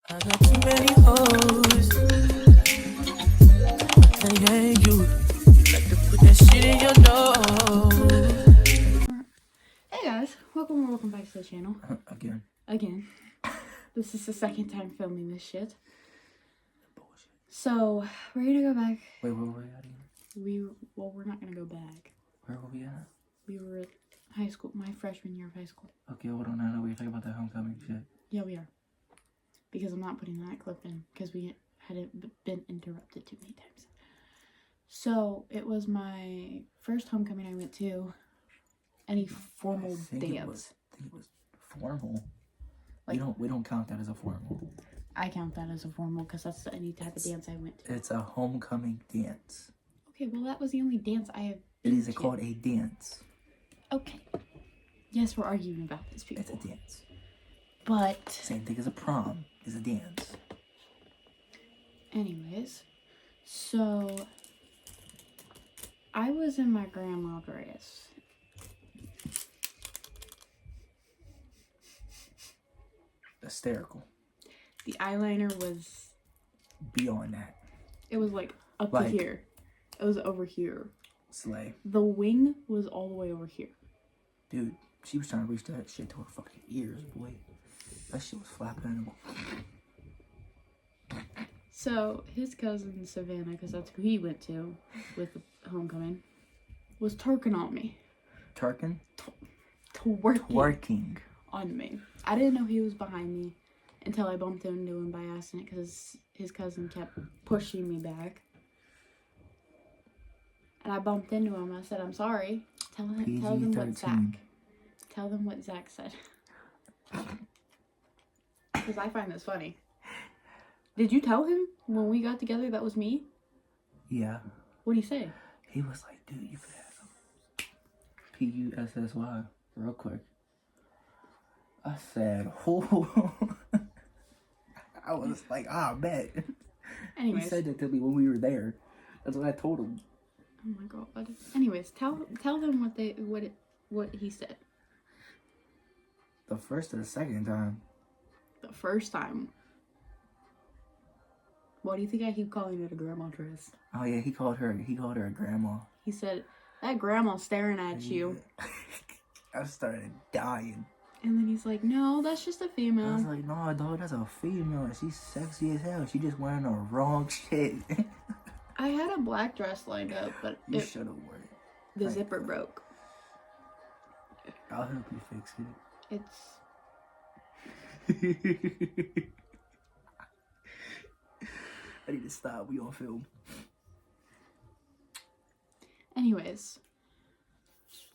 I got too many hoes. Hey, you like to put that shit in your nose. Hey guys, welcome back to the channel. Again. This is the second time filming this shit. Bullshit. So, we're gonna go back. Wait, where were we at again? We're not gonna go back. Where were we at? We were at high school, my freshman year of high school. Okay, hold on. I know we're talking about that homecoming shit. Yeah, we are. Because I'm not putting that clip in, because we hadn't been interrupted too many times. So, it was my first homecoming I went to. Any formal dance. I think it was formal. Like, we don't count that as a formal. I count that as a formal because that's any type of dance I went to. It's a homecoming dance. Okay, well that was the only dance I have It been is to. called a dance. Okay. Yes, we're arguing about this, people. It's a dance. But Same thing as a prom is a dance. anyways, so I was in my grandma dress. Hysterical. The eyeliner was, Beyond that. it was like up to here. It was over here. Slay. The wing was all the way over here. Dude, she was trying to reach that shit to her fucking ears, boy. That shit was flapping. So his cousin Savannah, because that's who he went to with the homecoming, was twerking on me. Twerking? Twerking on me. I didn't know he was behind me until I bumped into him by accident because his cousin kept pushing me back. And I bumped into him. I said, "I'm sorry." Tell them what Zach said. Because I find this funny. Did you tell him when we got together that was me? Yeah. What'd he say? He was like, dude, you could have some P-U-S-S-Y real quick. I said, oh. I was like, I bet. Anyways. He said that to me when we were there. That's what I told him. Oh my god. Anyways, tell them what he said. The first or the second time? The first time. Why do you think I keep calling it a grandma dress? Oh yeah, he called her a grandma. He said, "That grandma's staring at you." I started dying. And then he's like, "No, that's just a female." I was like, no, dog, that's a female. She's sexy as hell. She just wearing the wrong shit. I had a black dress lined up, but you should have worn it. The zipper broke. I'll help you fix it. I need to stop. We on film. Anyways,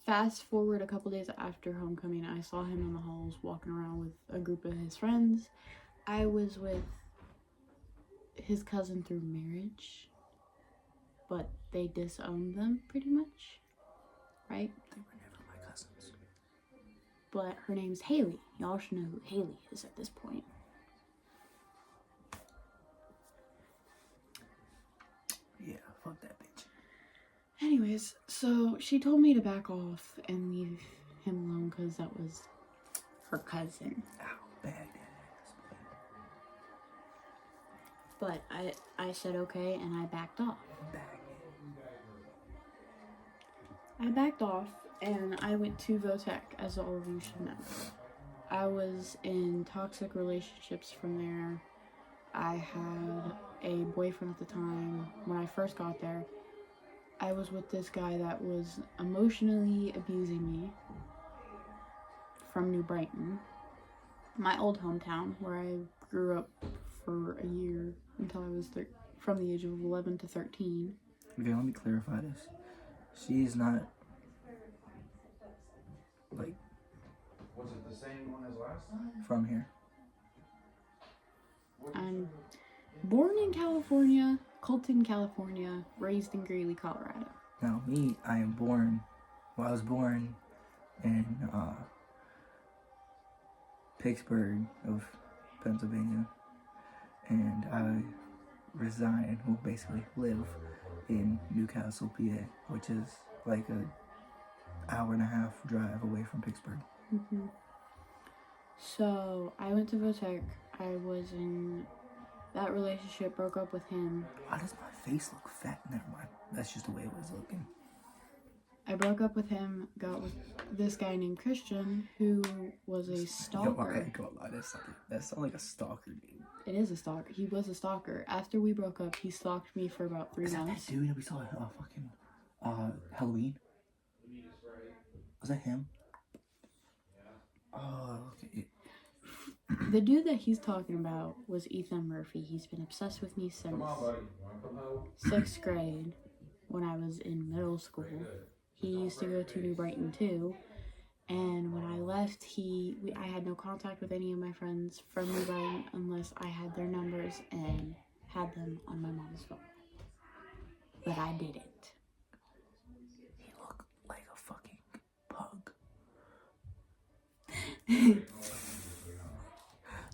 fast forward a couple days after homecoming, I saw him in the halls walking around with a group of his friends. I was with his cousin through marriage, but they disowned them pretty much, right? They were never my cousins. But her name's Haley. Y'all should know who Haley is at this point. Yeah, fuck that bitch. Anyways, so she told me to back off and leave him alone because that was her cousin. Ow, bad ass. But I said okay and I backed off. I backed off and I went to Votech, as all of you should know. I was in toxic relationships from there. I had a boyfriend at the time. When I first got there, I was with this guy that was emotionally abusing me from New Brighton, my old hometown, where I grew up for a year until I was from the age of 11 to 13. Okay, let me clarify this. She's not like. Was it the same one as last time? From here. I'm born in California, Colton, California, raised in Greeley, Colorado. Now me, I was born in Pittsburgh of Pennsylvania, and I basically live in Newcastle, PA, which is like a hour and a half drive away from Pittsburgh. So I went to Votech I was in that relationship, broke up with him. Why does my face look fat? Never mind. That's just the way it was looking. I broke up with him, got with this guy named Christian, who was a stalker. I ain't gonna lie, that sounds like a stalker, dude. It is a stalker. He was a stalker. After we broke up, he stalked me for about 3 Is that months. that dude that we saw at fucking Halloween? Was that him? Oh, okay. The dude that he's talking about was Ethan Murphy. He's been obsessed with me since Come on, buddy. You wanna come home? 6th grade, when I was in middle school. He used to go to New Brighton too. And when I left, I had no contact with any of my friends from New Brighton unless I had their numbers and had them on my mom's phone. But I didn't. He looked like a fucking pug.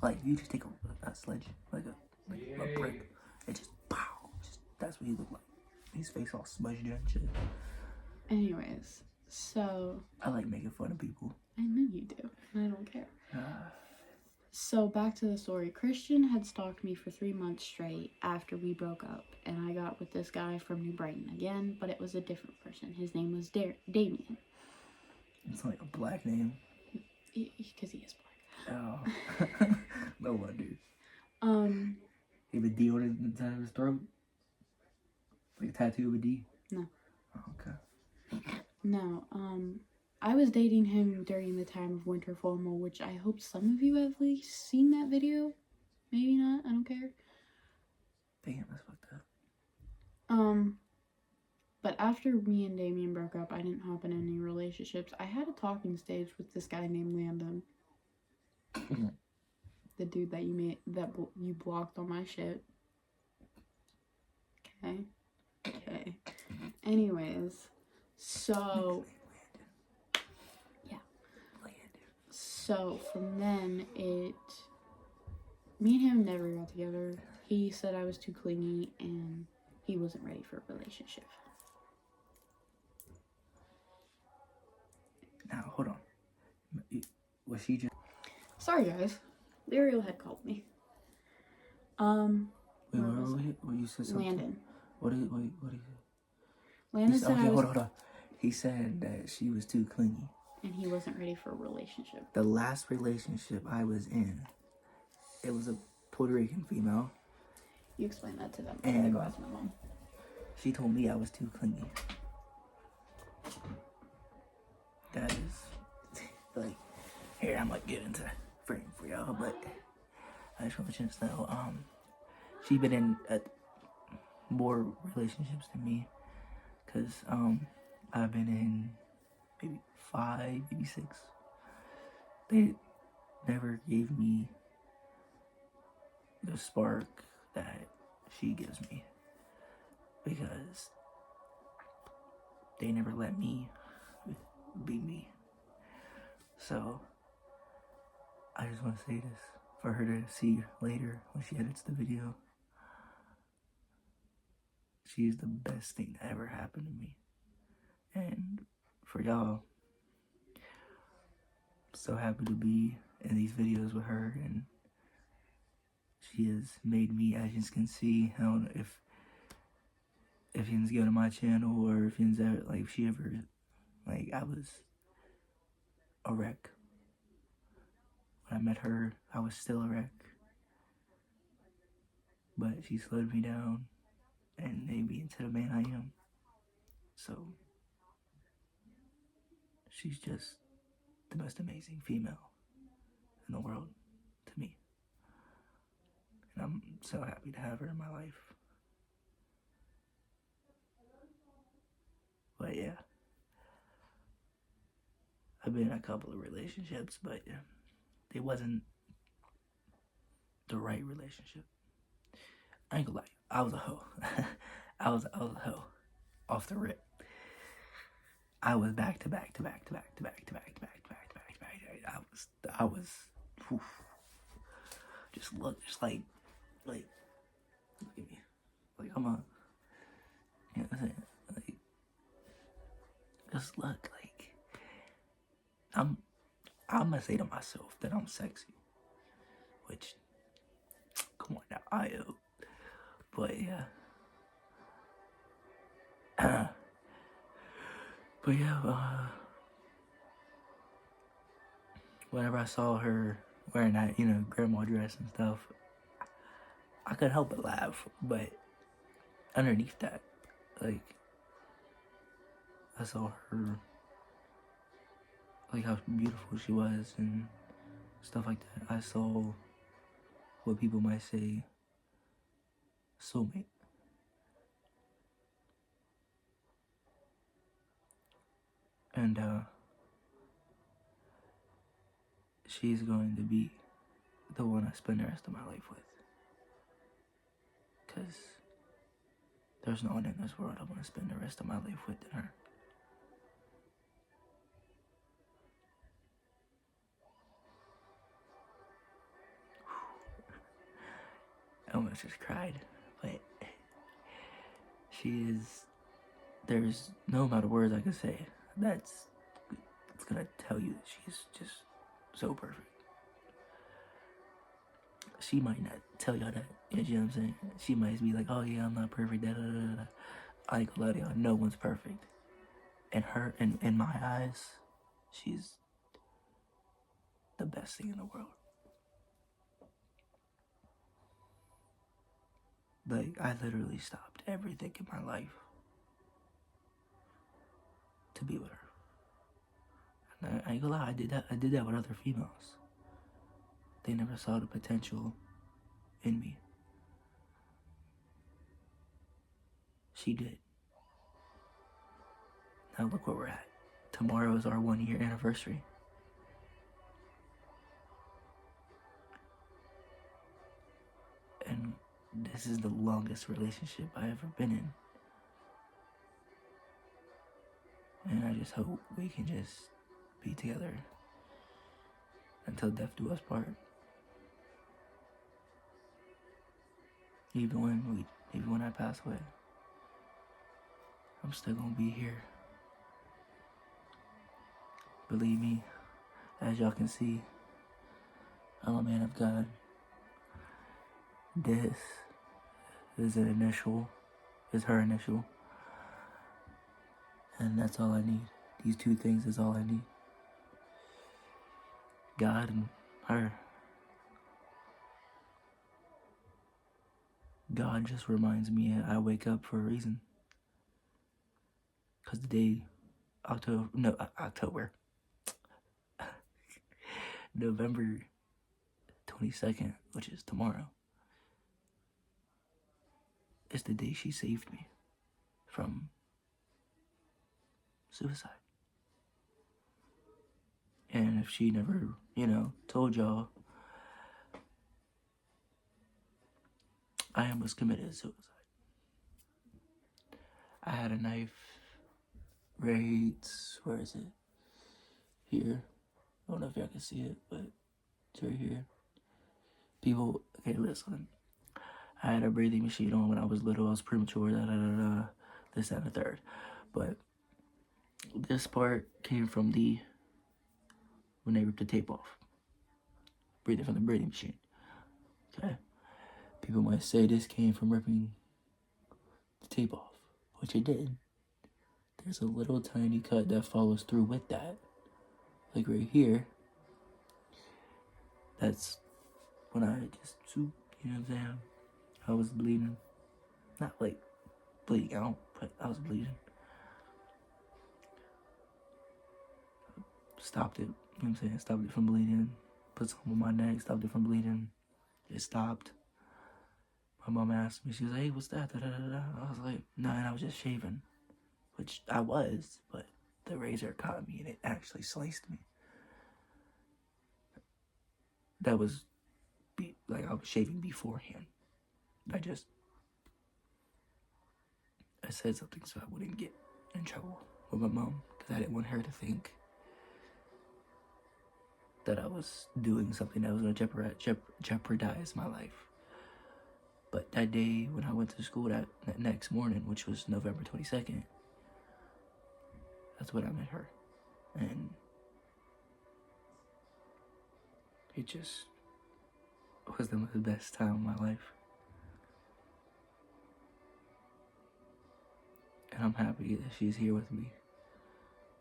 Like, you just take a sledge, like a brick, and just pow. That's what he looked like. His face all smudged in and shit. Anyways, so... I like making fun of people. I know you do. And I don't care. So back to the story. Christian had stalked me for 3 months straight after we broke up. And I got with this guy from New Brighton again, but it was a different person. His name was Damien. It's like a black name. Because he is black. Oh. No wonder. He have a D on the inside of his throat? Like a tattoo of a D? No. Oh, okay. No, I was dating him during the time of Winter Formal, which I hope some of you have at least seen that video. Maybe not, I don't care. Damn, that's fucked up. But after me and Damien broke up, I didn't hop in any relationships. I had a talking stage with this guy named Landon. The dude that you blocked on my shit. Okay. Anyways, so yeah. So from then me and him never got together. He said I was too clingy and he wasn't ready for a relationship. Now, hold on. Was she just... Sorry guys. Burial had called me. Wait, what you said something? Landon. What is it? Landon said I was... Hold on. He said that she was too clingy. And he wasn't ready for a relationship. The last relationship I was in, it was a Puerto Rican female. You explain that to them. I'm gonna go ask my mom. She told me I was too clingy. That is, like, here, I'm gonna get into frame for y'all, but I just want you to know, she been in more relationships than me, cause I've been in maybe 5, maybe 6. They never gave me the spark that she gives me, because they never let me be me. So I just want to say this for her to see later when she edits the video. She is the best thing that ever happened to me. And for y'all, I'm so happy to be in these videos with her, and she has made me, as you can see, I don't know if you go to my channel or if you ever, like, if she ever, like, I was a wreck. When I met her, I was still a wreck. But she slowed me down and made me into the man I am. So, she's just the most amazing female in the world to me. And I'm so happy to have her in my life. But yeah, I've been in a couple of relationships, but it wasn't the right relationship. I ain't gonna lie, I was a hoe. I was a hoe. Off the rip. I was back to back. I was whew, just like look at me. Like I'm a, you know what I'm saying? Like, just look, like, I'm gonna say to myself that I'm sexy, which wild. But yeah. But yeah, whenever I saw her wearing that, grandma dress and stuff, I couldn't help but laugh. But underneath that, like, I saw her, like, how beautiful she was and stuff like that. I saw what people might say soulmate. And she's going to be the one I spend the rest of my life with. Because there's no one in this world I want to spend the rest of my life with than her. I almost just cried. But there's no amount of words I can say it's gonna tell you that she's just so perfect. She might not tell y'all that, you know what I'm saying? She might be like, oh yeah, I'm not perfect, da da da da. I ain't gonna lie to y'all, no one's perfect. And her, in my eyes, she's the best thing in the world. Like, I literally stopped everything in my life to be with her. And I ain't gonna lie, I did that with other females. They never saw the potential in me. She did. Now look where we're at. Tomorrow is our 1-year anniversary. And this is the longest relationship I've ever been in. And I just hope we can just be together until death do us part. Even when I pass away, I'm still gonna be here. Believe me, as y'all can see, I'm a man of God. This is her initial. And that's all I need. These two things is all I need. God and her. God just reminds me I wake up for a reason. Because the day, November 22nd, which is tomorrow, is the day she saved me from suicide. And if she never, told y'all, I almost committed suicide. I had a knife right, where is it? Here. I don't know if y'all can see it, but it's right here. People, okay, listen. I had a breathing machine on when I was little. I was premature, this, that, and the third. But this part came from when they ripped the tape off. Breathing from the breathing machine. Okay? People might say this came from ripping the tape off, which it did. There's a little tiny cut that follows through with that. Like right here. That's when I just, you know what I'm saying? I was bleeding. Not like bleeding out, but I was bleeding. Stopped it, you know what I'm saying? Stopped it from bleeding. Put something on my neck, stopped it from bleeding. It stopped. My mom asked me, she was like, hey, what's that? I was like, no, and I was just shaving. Which I was, but the razor caught me and it actually sliced me. That was, I was shaving beforehand. I said something so I wouldn't get in trouble with my mom, because I didn't want her to think that I was doing something that was going to jeopardize my life. But that day when I went to school, that next morning, which was November 22nd, that's when I met her. And it just was the best time of my life. and I'm happy that she's here with me.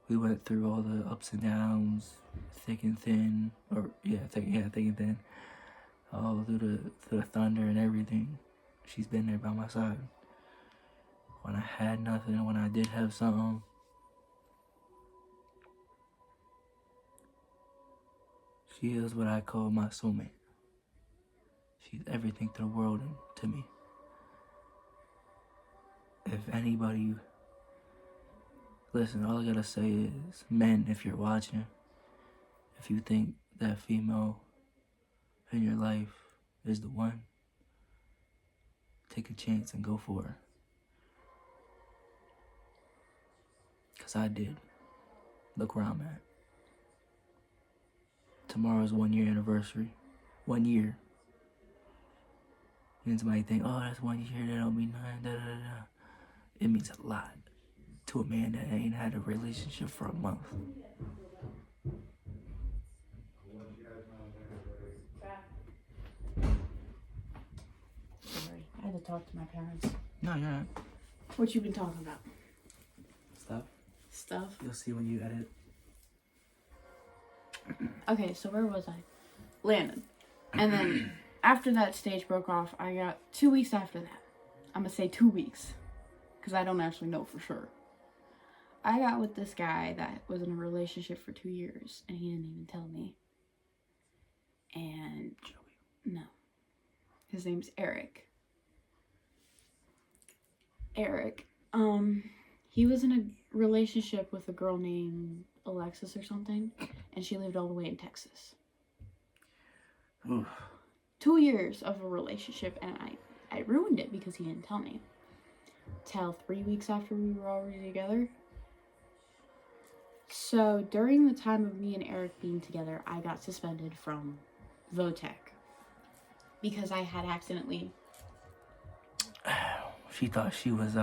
We went through all the ups and downs, thick and thin, thick and thin, all through the thunder and everything. She's been there by my side. When I had nothing, when I did have something. She is what I call my soulmate. She's everything to the world and to me. If anybody, listen, all I gotta say is, men, if you're watching, if you think that female in your life is the one, take a chance and go for her. Cause I did. Look where I'm at. Tomorrow's 1 year anniversary. 1 year. And somebody think, oh, that's 1 year, that don't mean nothing, da da da. It means a lot to a man that ain't had a relationship for a month. Sorry, I had to talk to my parents. No, you're not. What you been talking about? Stuff? You'll see when you edit. Okay, so where was I? Landon. And then after that stage broke off, I got 2 weeks after that. I'm gonna say 2 weeks, because I don't actually know for sure. I got with this guy that was in a relationship for 2 years, and he didn't even tell me. And no, his name's Eric. He was in a relationship with a girl named Alexis or something, and she lived all the way in Texas. Oof. 2 years of a relationship, and I ruined it because he didn't tell me. Till 3 weeks after we were already together. So during the time of me and Eric being together, I got suspended from Votech because I had accidentally. She thought she was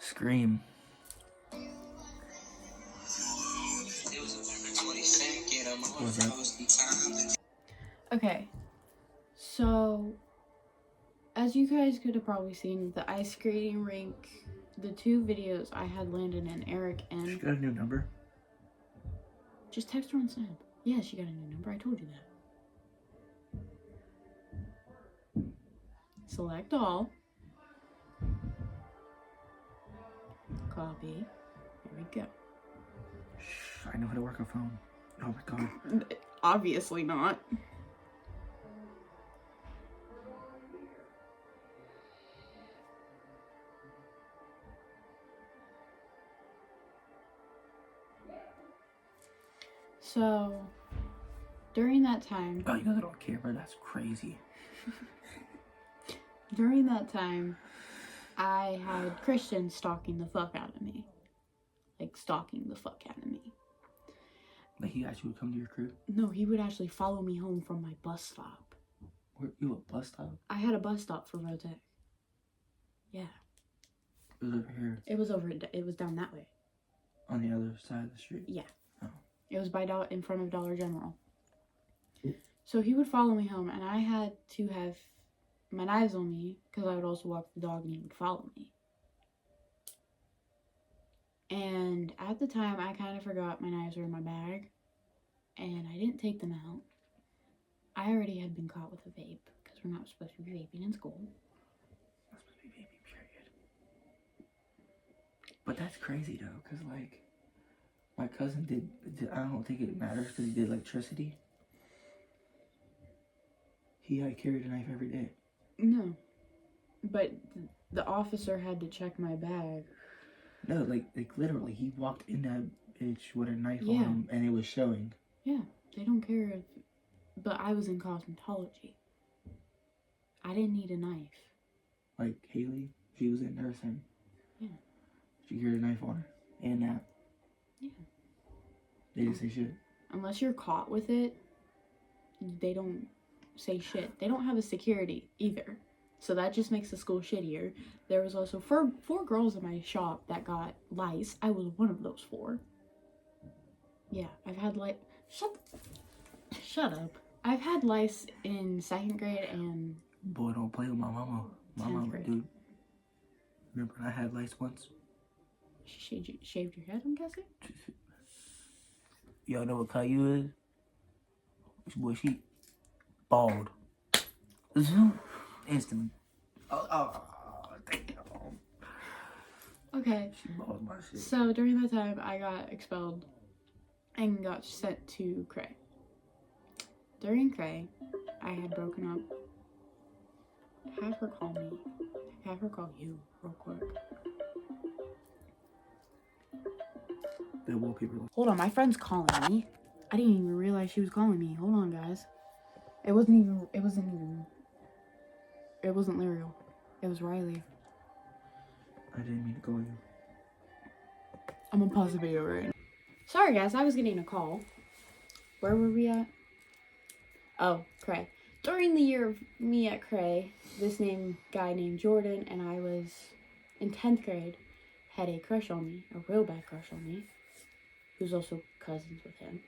Scream. Okay, so as you guys could have probably seen, the ice skating rink, the 2 videos I had Landon and Eric in. She got a new number? Just text her on Snap. Yeah, she got a new number. I told you that. Select all. Copy. Here we go. Shh, I know how to work a phone. Oh my god. Obviously not. So, during that time... Oh, you got it on camera? That's crazy. During that time, I had Christian stalking the fuck out of me. Like, stalking the fuck out of me. Like, he actually would come to your crib? No, he would actually follow me home from my bus stop. Where, you a bus stop? I had a bus stop for Votech. Yeah. It was over here? It was down that way. On the other side of the street? Yeah. Oh. It was in front of Dollar General. So he would follow me home, and I had to have my knives on me, because I would also walk the dog and he would follow me. And at the time, I kind of forgot my knives were in my bag, and I didn't take them out. I already had been caught with a vape, because we're not supposed to be vaping in school. Not supposed to be vaping, period. But that's crazy, though, because, like, my cousin did, I don't think it matters, because he did electricity. He had carried a knife every day. No. But the officer had to check my bag. No, like literally, he walked in that bitch with a knife on him, and it was showing. Yeah, they don't care if... But I was in cosmetology. I didn't need a knife. Like Haley, she was in nursing. Yeah. She carried a knife on her. And that. Yeah. They didn't say shit. Unless you're caught with it, they don't say shit. They don't have a security either. So that just makes the school shittier. There was also four girls in my shop that got lice. I was one of those 4. Yeah, I've had Shut up. I've had lice in 2nd grade and... Boy, don't play with my mama. My 10th mama, grade. dude. Remember when I had lice once? She shaved your head, I'm guessing? Y'all know what Caillou is? Boy, she bald. Zoom. Instantly. Oh, damn. Okay. She bald my shit. So during that time, I got expelled and got sent to Cray. During Cray, I had broken up. Have her call me. Have her call you real quick. The wallpaper. Hold on, my friend's calling me. I didn't even realize she was calling me. Hold on, guys. It wasn't Lyriel. It was Riley. I didn't mean to call you. I'm gonna pause the video right now. Sorry, guys. I was getting a call. Where were we at? Oh, Cray. During the year of me at Cray, this guy named Jordan and I was in 10th grade, had a crush on me, a real bad crush on me, who's also cousins with him,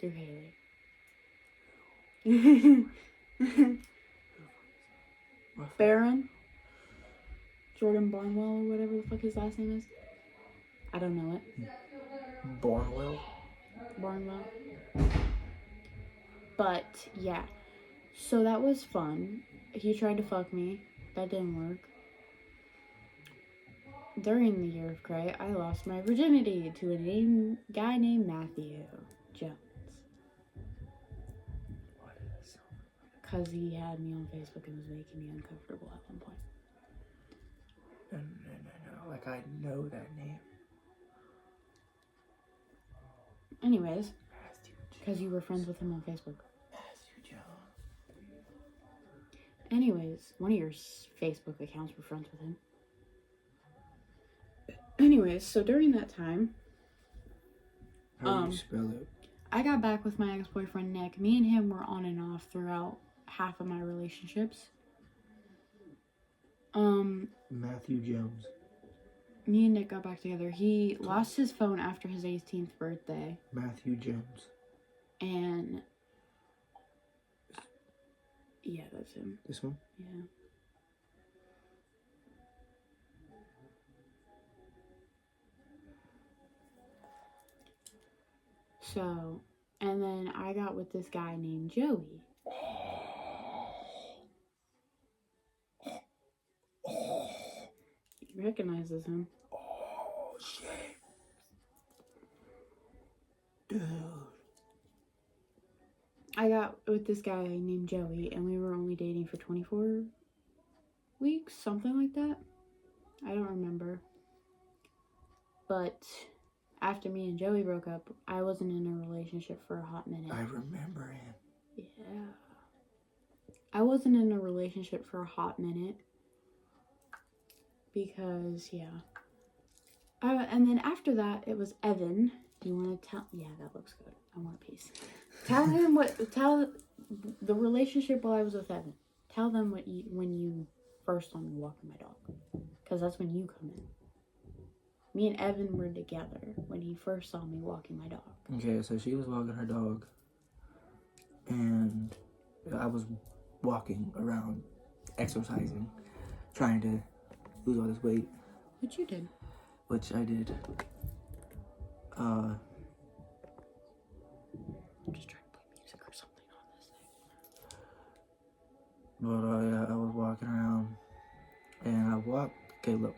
through Haley. Baron? Jordan Barnwell or whatever the fuck his last name is. I don't know it. Barnwell? Barnwell. But, yeah. So that was fun. He tried to fuck me. That didn't work. During the year of Cray, I lost my virginity to a guy named Matthew Jones. Because he had me on Facebook and was making me uncomfortable at one point. No. Like, I know that name. Anyways, because you were friends with him on Facebook. Matthew Jones. Anyways, one of your Facebook accounts were friends with him. Anyways, so during that time, How do you spell it? I got back with my ex-boyfriend Nick. Me and him were on and off throughout half of my relationships. Matthew Jones. Me and Nick got back together. He lost his phone after his 18th birthday. Matthew Jones. And yeah, that's him. This one? Yeah. So, and then I got with this guy named Joey. He recognizes him. Oh, shit. Dude. I got with this guy named Joey, and we were only dating for 24 weeks, something like that. I don't remember. But after me and Joey broke up, I wasn't in a relationship for a hot minute. I remember him. Yeah. I wasn't in a relationship for a hot minute. Because, yeah. And then after that, it was Evan. Do you want to tell? Yeah, that looks good. I want a piece. Tell the relationship while I was with Evan. Tell them when you first saw me walking my dog. Because that's when you come in. Me and Evan were together when he first saw me walking my dog. Okay, so she was walking her dog. And I was walking around, exercising, trying to lose all this weight. Which you did. Which I did. I'm just trying to play music or something on this thing. But I was walking around, and I walked. Okay, look,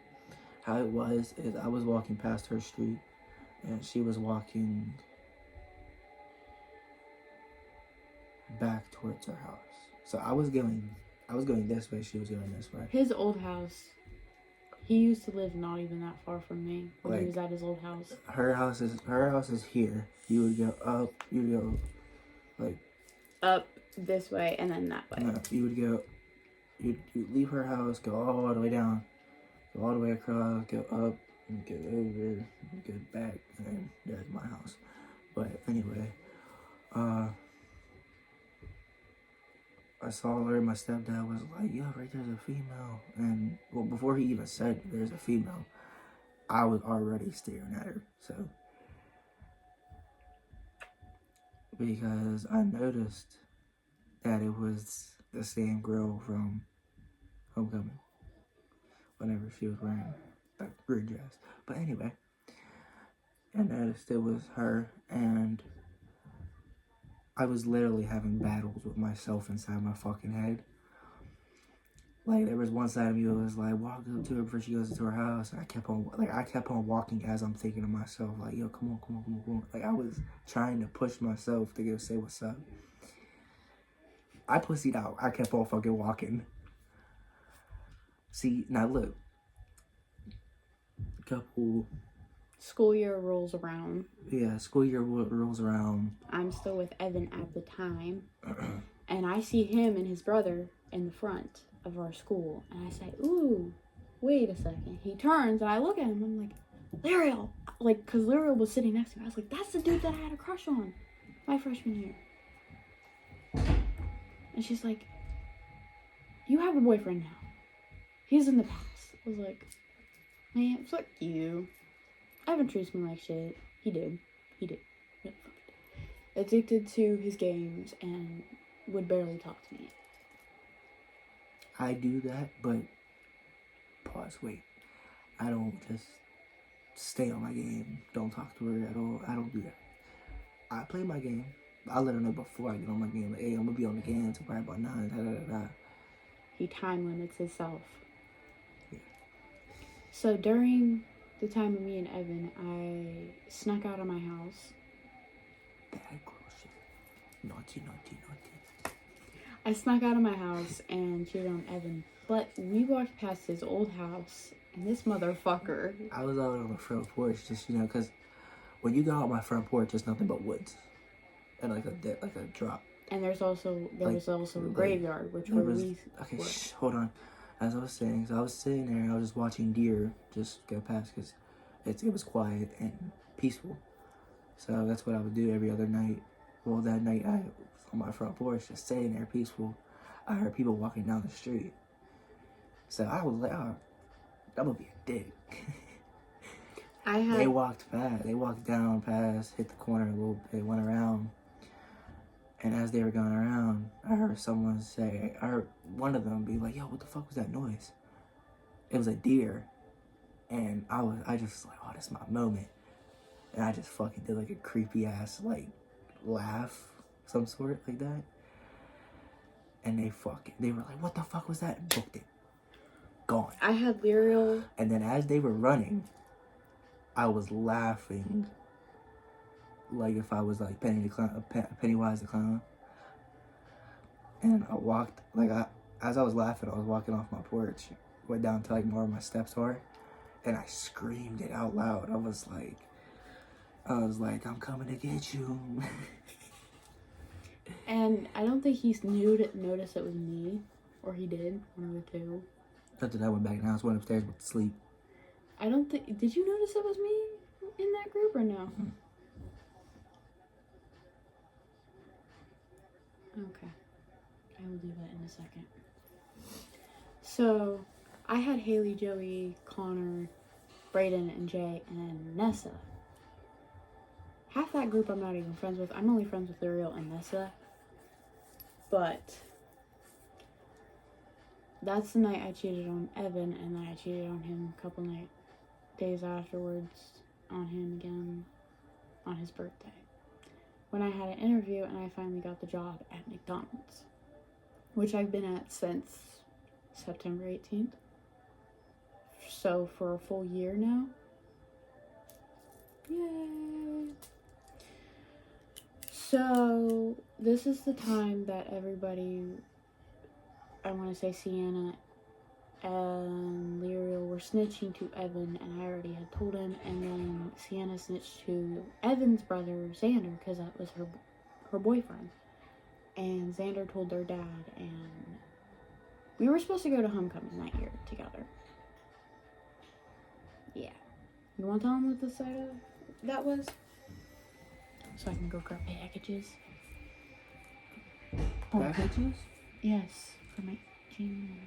how it was is I was walking past her street, and she was walking back towards her house. So I was going this way. She was going this way. His old house. He used to live not even that far from me when he Like, was at his old house. Her house is here. You would go up. You would go like Up this way and then that way. no, you would go. You'd leave her house, go all the way down, go all the way across, go up, and go over, and go back, and then there's my house. But anyway, I saw her. My stepdad was like, "Yo, right there's a female," and well, before he even said there's a female, I was already staring at her. So because I noticed that it was the same girl from Homecoming. whenever she was wearing that red dress. But anyway, and that still was her, and I was literally having battles with myself inside my fucking head. Like, there was one side of me that was like, walk up to her before she goes into her house. And I kept on walking as I'm thinking to myself, like, yo, come on. Like, I was trying to push myself to go say what's up. I pussied out. I kept on fucking walking. See, now look. Couple. School year rolls around. Yeah, school year rolls around. I'm still with Evan at the time. And I see him and his brother in the front of our school. And I say, ooh, wait a second. He turns and I look at him. I'm like, Lyriel. Like, because Lyriel was sitting next to me. I was like, that's the dude that I had a crush on my freshman year. And she's like, you have a boyfriend now. He's in the past. I was like, man, fuck you. Evan treats me like shit. He did. Really fucking did. Addicted to his games and would barely talk to me. I do that, but pause, wait. I don't just stay on my game, don't talk to her at all. I don't do that. I play my game. I let her know before I get on my game, like, hey, I'm gonna be on the game until probably about 9, He time limits himself. Yeah. So during the time of me and Evan, I snuck out of my house. Bad girl shit. Naughty. I snuck out of my house and cheated on Evan. But we walked past his old house, and this motherfucker. I was out on the front porch, just, because when you go out my front porch, it's nothing but woods. And like a drop. And there was also a graveyard, which we were. Hold on. As I was saying, so I was sitting there and I was just watching deer just go past because it was quiet and peaceful. So that's what I would do every other night. Well, that night I was on my front porch just sitting there peaceful. I heard people walking down the street. So I was like, oh, I'm gonna be a dick. They walked past. They walked down past, hit the corner a little bit, went around. And as they were going around, I heard one of them be like, yo, what the fuck was that noise? It was a deer. And I just like, oh, that's my moment. And I just fucking did like a creepy ass, like, laugh, some sort like that. And they were like, what the fuck was that? And booked it. Gone. I had Lyriel. And then as they were running, I was laughing. Like if I was like Pennywise the clown. And I walked, as I was laughing, I was walking off my porch, went down to like more of my steps were, and I screamed it out loud. I was like, I'm coming to get you. And I don't think he noticed it was me, or he did, one of the two. After I went back and I went upstairs with sleep. Did you notice it was me in that group or no? Mm-hmm. Okay. I will do that in a second. So, I had Haley, Joey, Connor, Brayden, and Jay, and Nessa. Half that group I'm not even friends with. I'm only friends with Lyriel and Nessa. But that's the night I cheated on Evan, and then I cheated on him a couple days afterwards on him again on his birthday. When I had an interview and I finally got the job at McDonald's, which I've been at since September 18th. So for a full year now. Yay! So this is the time that everybody, I want to say Sienna and Lyriel were snitching to Evan, and I already had told him, and then Sienna snitched to Evan's brother, Xander, because that was her boyfriend. And Xander told their dad, and we were supposed to go to homecoming that year together. Yeah. You want to tell him what the side of that was? So I can go grab packages. Packages? Yes, for my junior.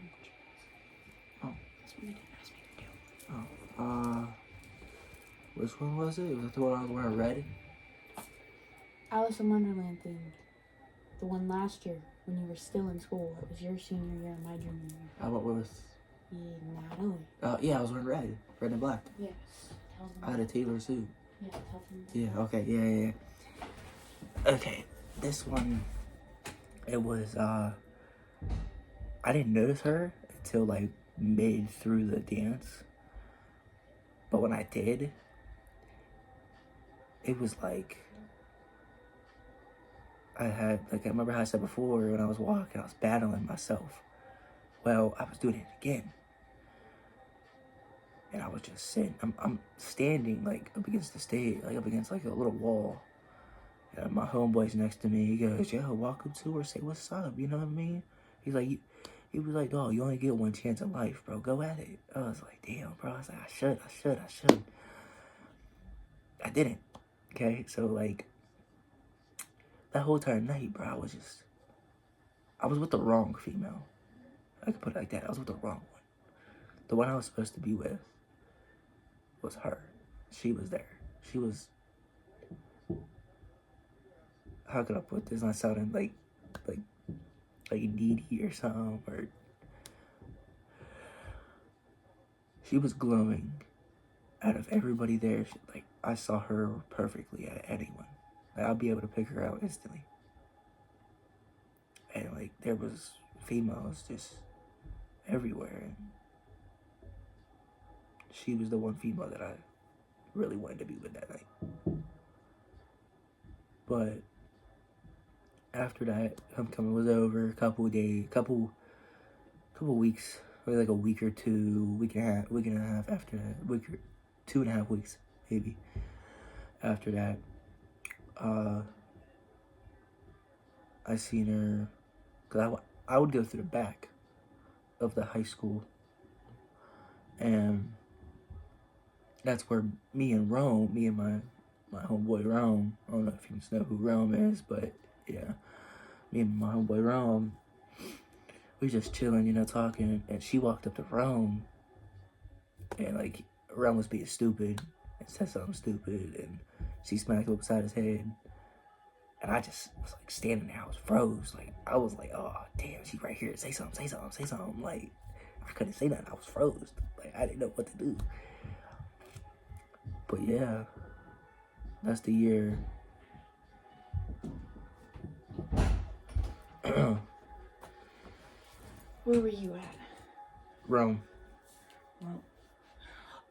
Oh. That's what my dad asked me to do. Oh. Which one was it? Was it the one I was wearing red? Alice in Wonderland thing. The one last year when you were still in school. It was your senior year and my junior year. I went with Yeah, I was wearing red and black. Yes. Tell them. I had a tailor suit. Yeah, tell them. Yeah. Okay. Yeah. Okay. This one, it was. I didn't notice her until like mid through the dance. But when I did, it was like I remember how I said before when I was walking, I was battling myself. Well, I was doing it again. And I was just sitting, I'm standing like up against the stage, like up against like a little wall. And my homeboy's next to me. He goes, yo, walk up to her, say what's up, you know what I mean? He was like, oh, you only get one chance in life, bro. Go at it. I was like, damn, bro. I was like, I should. I didn't. Okay, so like that whole entire night, bro, I was with the wrong female. I could put it like that. I was with the wrong one. The one I was supposed to be with was her. She was there. She was, how could I put this? Not sounding like needy or something, or she was glowing out of everybody there. Like, I saw her perfectly at anyone. Like, I'll be able to pick her out instantly. And like, there was females just everywhere, and she was the one female that I really wanted to be with that night. But after that, homecoming was over. Couple weeks, maybe like a week or two, week and a half after that, 2.5 weeks maybe. After that, I seen her, cause I would go through the back of the high school, and that's where me and my homeboy Rome, I don't know if you know who Rome is, but yeah, me and my homeboy Rome, we just chilling, you know, talking, and she walked up to Rome, and like, Rome was being stupid, and said something stupid, and she smacked him upside his head, and I just was like standing there, I was froze, like, I was like, oh, damn, she's right here, say something, like, I couldn't say nothing, I was froze, like, I didn't know what to do. But yeah, that's the year. Where were you at? Rome. Well,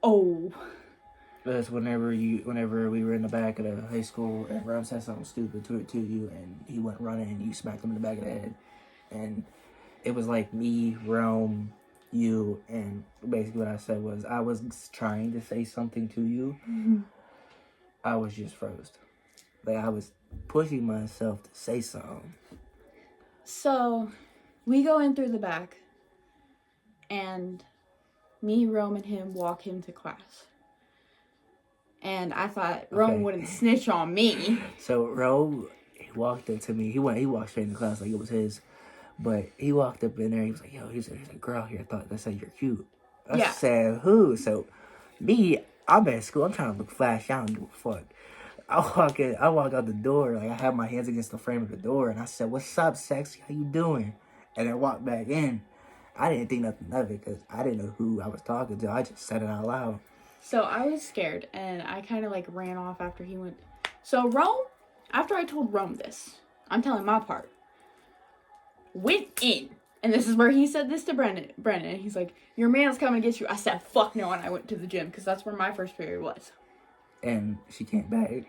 oh. That's whenever we were in the back of the high school and Rome said something stupid to you, and he went running and you smacked him in the back of the head. And it was like me, Rome, you, and basically what I said was, I was trying to say something to you. Mm-hmm. I was just froze. Like, I was pushing myself to say something. So, we go in through the back, and me, Rome, and him walk him to class. And I thought Rome wouldn't snitch on me. So Rome, he walked up to me. He walked straight into class like it was his. But he walked up in there. He was like, "Yo, there's a girl here. I thought they said you're cute." I said, "Who?" So me, I'm at school. I'm trying to look flash. I don't give a fuck. I walk out the door. Like, I have my hands against the frame of the door, and I said, "What's up, sexy? How you doing?" And then walked back in. I didn't think nothing of it because I didn't know who I was talking to. I just said it out loud. So I was scared, and I kind of like ran off after he went. So Rome, after I told Rome this, I'm telling my part, went in. And this is where he said this to Brendan. He's like, "Your man's coming to get you." I said, "Fuck no," and I went to the gym because that's where my first period was. And she came back.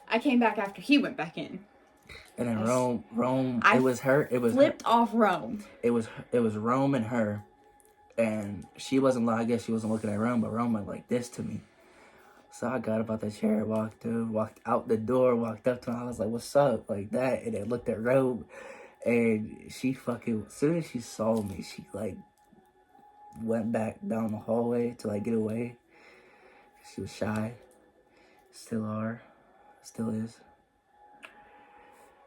I came back after he went back in. And then Rome, it was her. It was flipped her. Off Rome. It was Rome and her. And she wasn't, I guess she wasn't looking at Rome, but Rome went like this to me. So I got up out the chair, walked out the door, walked up to her. I was like, "What's up?" Like that. And then looked at Rome. And she fucking, as soon as she saw me, she like went back down the hallway to like get away. She was shy. Still are. Still is.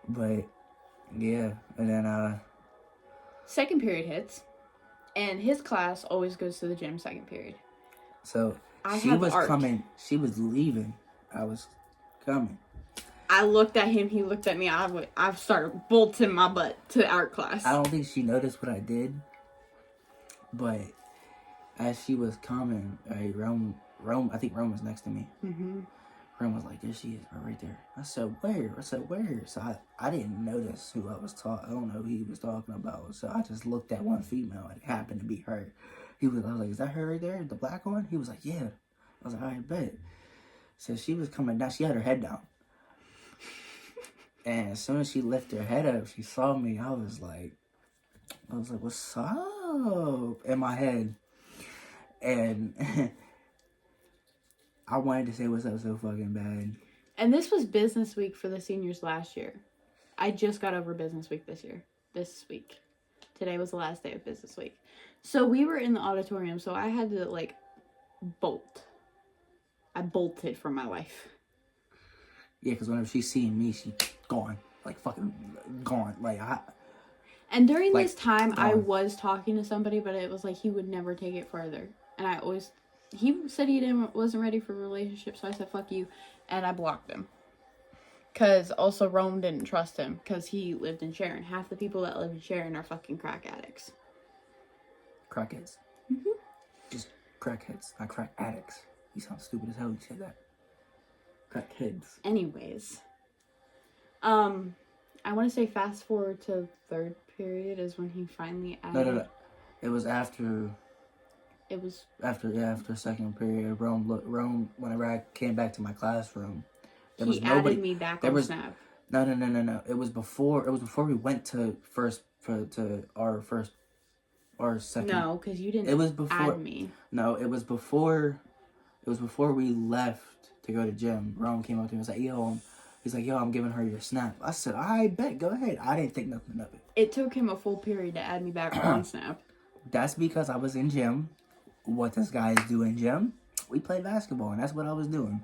But yeah. And then second period hits. And his class always goes to the gym second period. So she was coming. She was leaving. I was coming. I looked at him. He looked at me. I started bolting my butt to art class. I don't think she noticed what I did. But as she was coming, Rome, I think Rome was next to me. Mm-hmm. Rome was like, there she is, right there. I said, where? So I didn't notice who I was talking. I don't know who he was talking about. So I just looked at one female. It happened to be her. I was like, is that her right there? The black one? He was like, yeah. I was like, all right, bet. So she was coming down. She had her head down. And as soon as she lifted her head up, she saw me. I was like, what's up? In my head. And I wanted to say what's up so fucking bad. And this was business week for the seniors last year. I just got over business week this week. Today was the last day of business week. So we were in the auditorium, so I had to, like, bolt. I bolted from my life. Yeah, because whenever she's seeing me, she gone. Like, fucking gone. Like, And during like, this time, gone. I was talking to somebody, but it was like he would never take it further. And he said he wasn't ready for a relationship, so I said, fuck you. And I blocked him. Because also Rome didn't trust him, because he lived in Sharon. Half the people that live in Sharon are fucking crack addicts. Crackheads. Mm-hmm. Just crackheads, not crack addicts. You sound stupid as hell you said that. Crackheads. Anyways. I want to say fast forward to third period is when he finally added. No. It was after. It was after second period. Rome. Whenever I came back to my classroom, there was he nobody. added me back there on was Snap. No. It was before we went to our second. No, because you didn't. It was before. Add me. No, it was before. It was before we left to go to gym. Rome came up to me and was like, he's like, yo, I'm giving her your Snap. I said, I bet, go ahead. I didn't think nothing of it. It took him a full period to add me back on Snap. That's because I was in gym. What does guys do in gym? We play basketball, and that's what I was doing.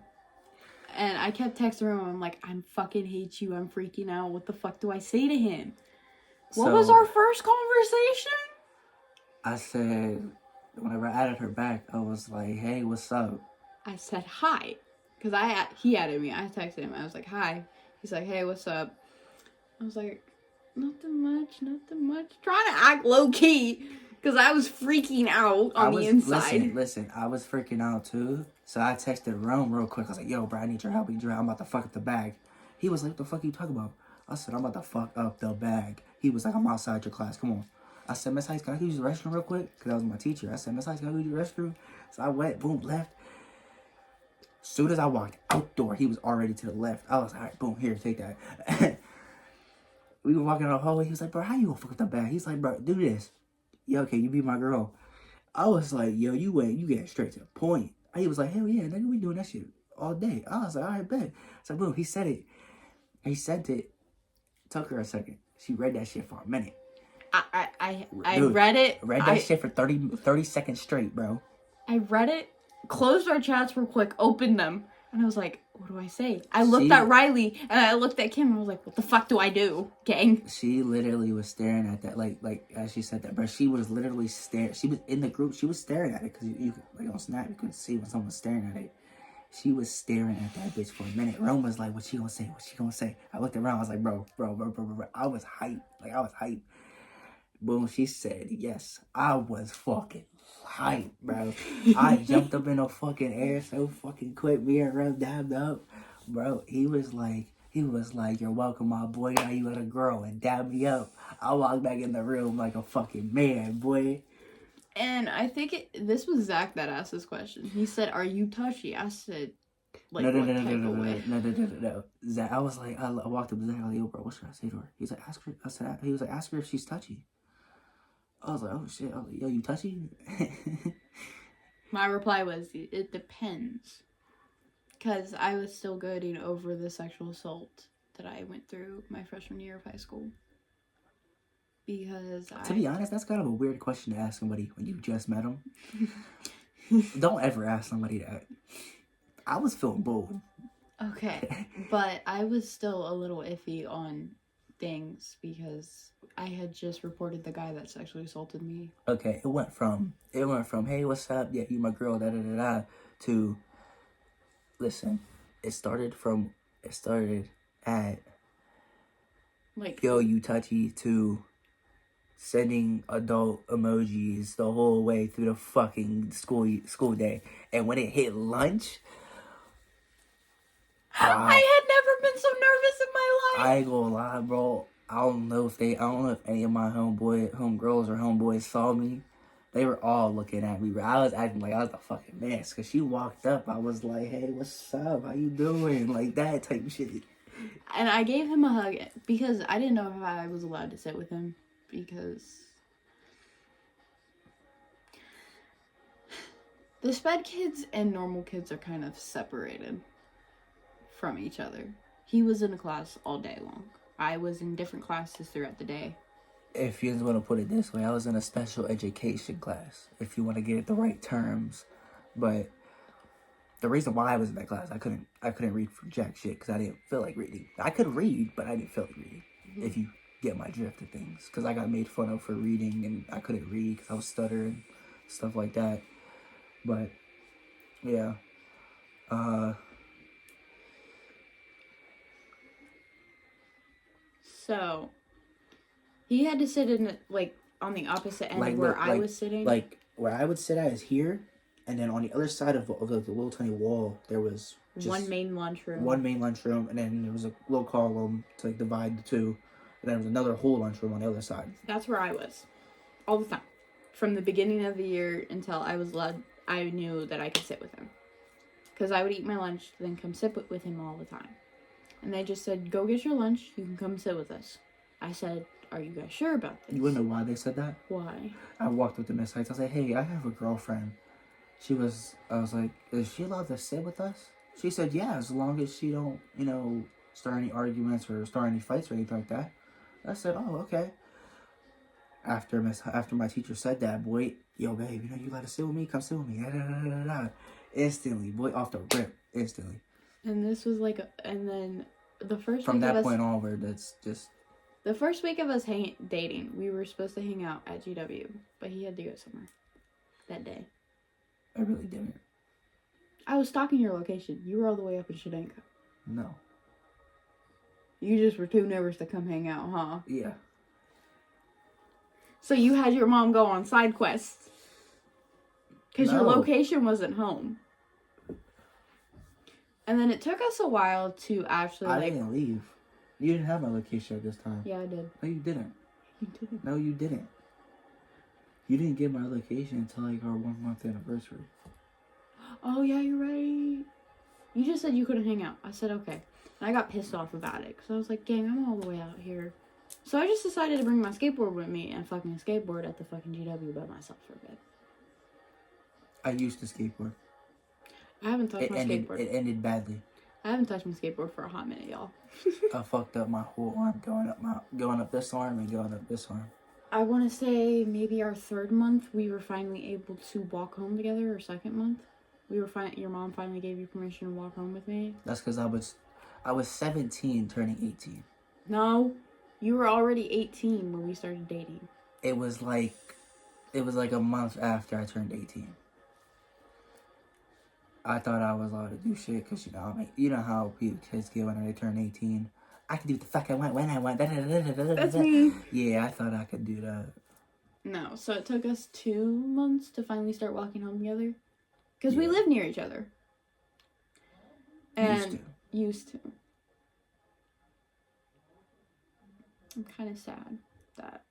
And I kept texting him. I'm like, I fucking hate you. I'm freaking out. What the fuck do I say to him? What was our first conversation? I said, whenever I added her back, I was like, hey, what's up? I said, hi. Because he added me. I texted him. I was like, hi. He's like, hey, what's up? I was like, nothing much. Trying to act low-key. Because I was freaking out on the inside. Listen, I was freaking out too. So I texted Rome real quick. I was like, yo, bro, I need your help. I'm about to fuck up the bag. He was like, what the fuck are you talking about? I said, I'm about to fuck up the bag. He was like, I'm outside your class. Come on. I said, Miss Heights, can I use the restroom real quick? Because that was my teacher. I said, Miss Heights, can I use the restroom? So I went, boom, left. As soon as I walked outdoor, he was already to the left. I was like, all right, boom, here, take that. We were walking down the hallway. He was like, bro, how you gonna fuck up the bag? He's like, bro, do this. Yo, okay, you be my girl. I was like, yo, you get straight to the point. He was like, hell yeah, nigga, we doing that shit all day. I was like, all right, bet. So boom, he said it. He sent it. Took her a second. She read that shit for a minute. I read it. Read that shit for 30 seconds straight, bro. I read it, closed our chats real quick, opened them, and I was like, what do I say? I looked at Riley, and I looked at Kim, and I was like, what the fuck do I do, gang? She literally was staring at that, like as she said that, but she was literally staring. She was in the group. She was staring at it, because you like on Snap, you couldn't see when someone was staring at it. She was staring at that bitch for a minute. Rome was like, what she gonna say? I looked around, I was like, bro. I was hyped. Boom, she said yes. I was fucking hyped, bro. I jumped up in the fucking air so fucking quick. Me and Rome dabbed up. Bro, he was like, you're welcome, my boy. Now you got a girl, and dab me up. I walked back in the room like a fucking man, boy. And I think this was Zach that asked this question. He said, are you touchy? I said, like, No. Zach, I was like, I walked up to Zach, like, yo, bro, what should I say to her? He was like, ask her if she's touchy. I was like, oh shit. I was like, yo, you touchy? My reply was, it depends. Because I was still getting over the sexual assault that I went through my freshman year of high school. Because to be honest, that's kind of a weird question to ask somebody when you just met them. Don't ever ask somebody that. I was feeling bold. Okay, but I was still a little iffy on things because I had just reported the guy that sexually assaulted me. Okay, it went from hey, what's up? Yeah, you my girl, to listen. It started at like, yo, you touchy, to sending adult emojis the whole way through the fucking school day. And when it hit lunch, I had never been so nervous in my life. I ain't gonna lie, bro. I don't know if any of my homegirls or homeboys saw me. They were all looking at me, bro. I was acting like I was the fucking mess. Cause she walked up, I was like, "Hey, what's up? How you doing?" Like that type of shit. And I gave him a hug because I didn't know if I was allowed to sit with him because the sped kids and normal kids are kind of separated from each other. He was in a class all day long. I was in different classes throughout the day. If you want to put it this way, I was in a special education class, if you want to get it the right terms. But the reason why I was in that class, I couldn't read for jack shit because I didn't feel like reading. I could read, but I didn't feel like reading, if you get my drift of things. Because I got made fun of for reading, and I couldn't read because I was stuttering, stuff like that. But, yeah. So, he had to sit in, like, on the opposite end where I was sitting. Like, where I would sit at is here, and then on the other side of the little tiny wall, there was just one main lunchroom. One main lunchroom, and then there was a little column to, like, divide the two, and then there was another whole lunchroom on the other side. That's where I was. All the time. From the beginning of the year until I was allowed, I knew that I could sit with him. Because I would eat my lunch, then come sit with him all the time. And they just said, go get your lunch, you can come sit with us. I said, are you guys sure about this? You wanna know why they said that? Why? I walked up to Miss Heights. I was like, hey, I have a girlfriend. I was like, is she allowed to sit with us? She said, yeah, as long as she don't, start any arguments or start any fights or anything like that. I said, oh, okay. After my teacher said that, boy, yo, babe, you allowed to sit with me? Come sit with me. Da, da, da, da, da. Instantly, boy, off the rip, instantly. And this was like, and then the first From week that of point onward, that's just... The first week of us dating, we were supposed to hang out at GW, but he had to go somewhere that day. I really didn't. I was stalking your location. You were all the way up in Shedinka. No. You just were too nervous to come hang out, huh? Yeah. So you had your mom go on side quests. Because your location wasn't home. And then it took us a while to actually, I didn't leave. You didn't have my location at this time. Yeah, I did. No, you didn't. You didn't. No, you didn't. You didn't get my location until, like, our 1 month anniversary. Oh, yeah, you're right. You just said you couldn't hang out. I said, okay. And I got pissed off about it. Because I was like, dang, I'm all the way out here. So I just decided to bring my skateboard with me and fucking skateboard at the fucking GW by myself for a bit. I used to skateboard. I haven't touched my skateboard. It ended badly. I haven't touched my skateboard for a hot minute, y'all. I fucked up my whole arm going up this arm and going up this arm. I want to say maybe our 3rd month we were finally able to walk home together, or 2nd month. Your mom finally gave you permission to walk home with me. That's because I was 17 turning 18. No, you were already 18 when we started dating. It was like a month after I turned 18. I thought I was allowed to do shit because, you know how kids get when they turn 18. I can do what the fuck I want when I want. That's me. Yeah, I thought I could do that. No, so it took us 2 months to finally start walking home together. Because we live near each other. And used to. I'm kind of sad that.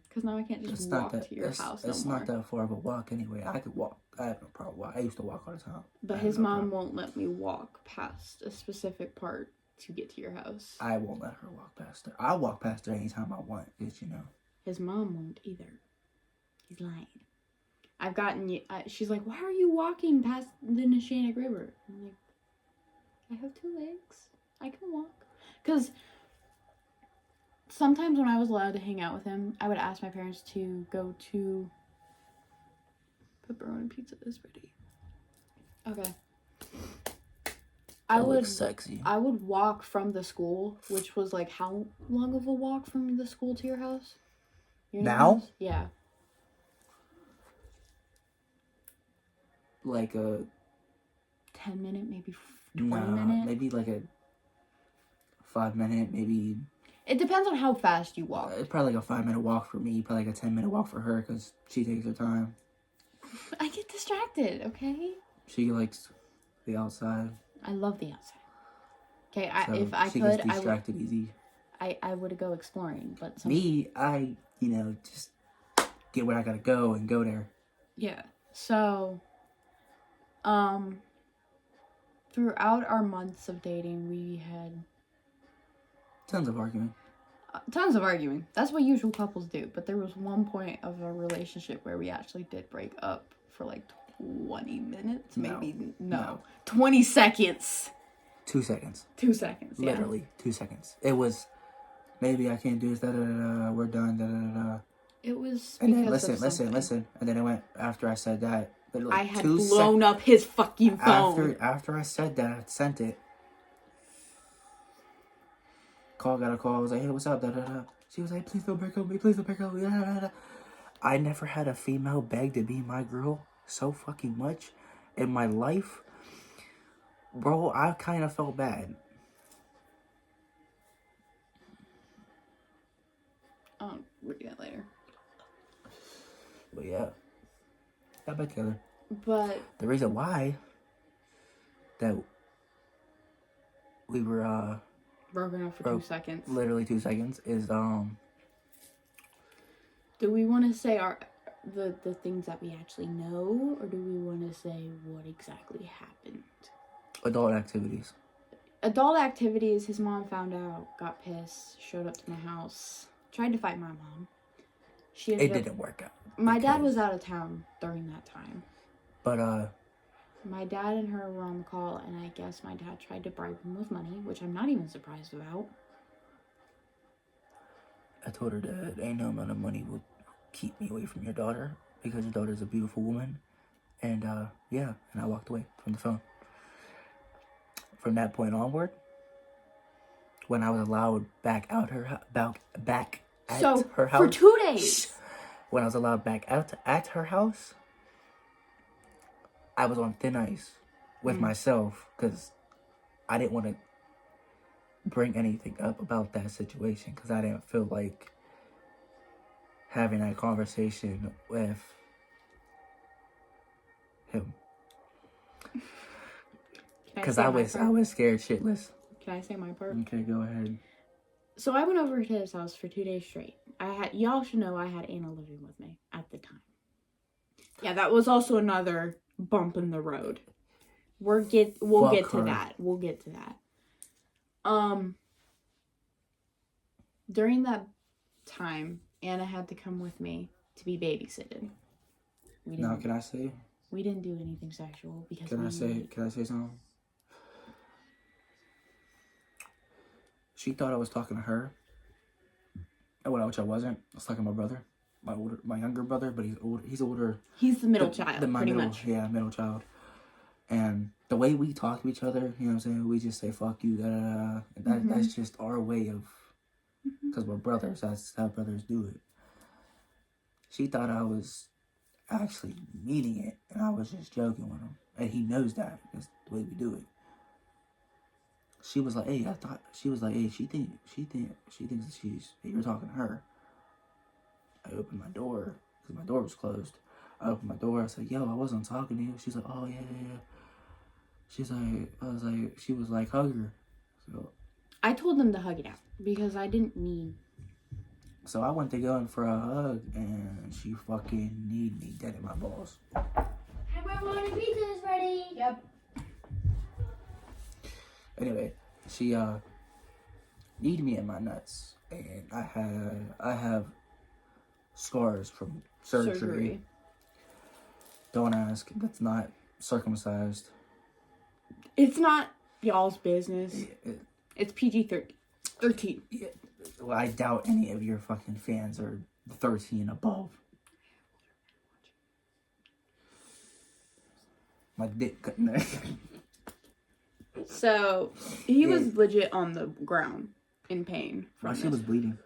Because now I can't just walk to your house no more. It's not that far of a walk anyway. I could walk. I have no problem. I used to walk all the time. But his mom won't let me walk past a specific part to get to your house. I won't let her walk past her. I'll walk past her anytime I want, because, His mom won't either. He's lying. I've gotten... she's like, why are you walking past the Neshannock River? I'm like, I have 2 legs. I can walk. Because sometimes when I was allowed to hang out with him, I would ask my parents to go to... Pepperoni pizza is ready. Okay. That looks sexy. I would walk from the school, which was like how long of a walk from the school to your house? Now? Yeah. Like a 10-minute, maybe 20-minute. Maybe like a 5-minute, maybe It depends on how fast you walk. It's probably like a 5-minute walk for me, probably like a 10-minute walk for her, because she takes her time. I get distracted, okay? She likes the outside. I love the outside. Okay, So if I she could, gets distracted easy. I would go exploring, but Me, I, just get where I gotta go and go there. Yeah. So, throughout our months of dating, we had Tons of arguing. tons of arguing. That's what usual couples do. But there was one point of our relationship where we actually did break up for like 20 minutes, maybe. No. 20 seconds. 2 seconds. 2 seconds. Yeah. Literally 2 seconds. It was, maybe I can't do this. Da da da da. We're done. Da da da da. It was. And then because listen. And then it went after I said that. I had blown up his fucking phone. After I said that, I sent it. Got a call. I was like, hey, what's up? Da, da, da. She was like, please don't break up with me. Please don't break up with me. Da, da, da. I never had a female beg to be my girl so fucking much in my life. Bro, I kind of felt bad. I'll read that later. But yeah. Got back together. But the reason why that we were broken up for 2 seconds. Literally 2 seconds is do we want to say the things that we actually know, or do we want to say what exactly happened? Adult activities. Adult activities, his mom found out, got pissed, showed up to my house, tried to fight my mom. It didn't work out. My dad was out of town during that time. But my dad and her were on the call, and I guess my dad tried to bribe him with money, which I'm not even surprised about. I told her that ain't no amount of money will keep me away from your daughter, because your daughter's a beautiful woman. And yeah, and I walked away from the phone. From that point onward, when I was allowed back at her house, for 2 days, when I was allowed back out at her house, I was on thin ice with myself, because I didn't want to bring anything up about that situation, because I didn't feel like having that conversation with him. Because I was scared shitless. Can I say my part? Okay, go ahead. So I went over to his house for 2 days straight. Y'all should know I had Anna living with me at the time. Yeah, that was also another bump in the road. We'll get to that. We'll get to that. During that time, Anna had to come with me to be babysitted. Now, can I say? We didn't do anything sexual because. Can I say something? She thought I was talking to her, which I wasn't. I was talking to my brother, my younger brother, but he's older. He's the middle child, pretty much. Yeah, middle child. And the way we talk to each other, you know what I'm saying? We just say, fuck you, da da da. That's just our way of, because we're brothers. That's how brothers do it. She thought I was actually meaning it, and I was just joking with him. And he knows that. That's the way we do it. She was like, hey, she thinks that you're talking to her. I opened my door, because my door was closed. I opened my door, I said, yo, I wasn't talking to you. She's like, oh, yeah. She was like, hug her. So I told them to hug it out, because I didn't need. So I went to go in for a hug, and she fucking kneed me dead in my balls. Hey, my morning pizza is ready. Yep. Anyway, she kneed me in my nuts, and I have scars from surgery. Don't ask. That's not circumcised. It's not y'all's business. It's PG-13. Yeah. Well, I doubt any of your fucking fans are 13 above. My dick couldn't there. So, he was legit on the ground in pain. My shit was bleeding.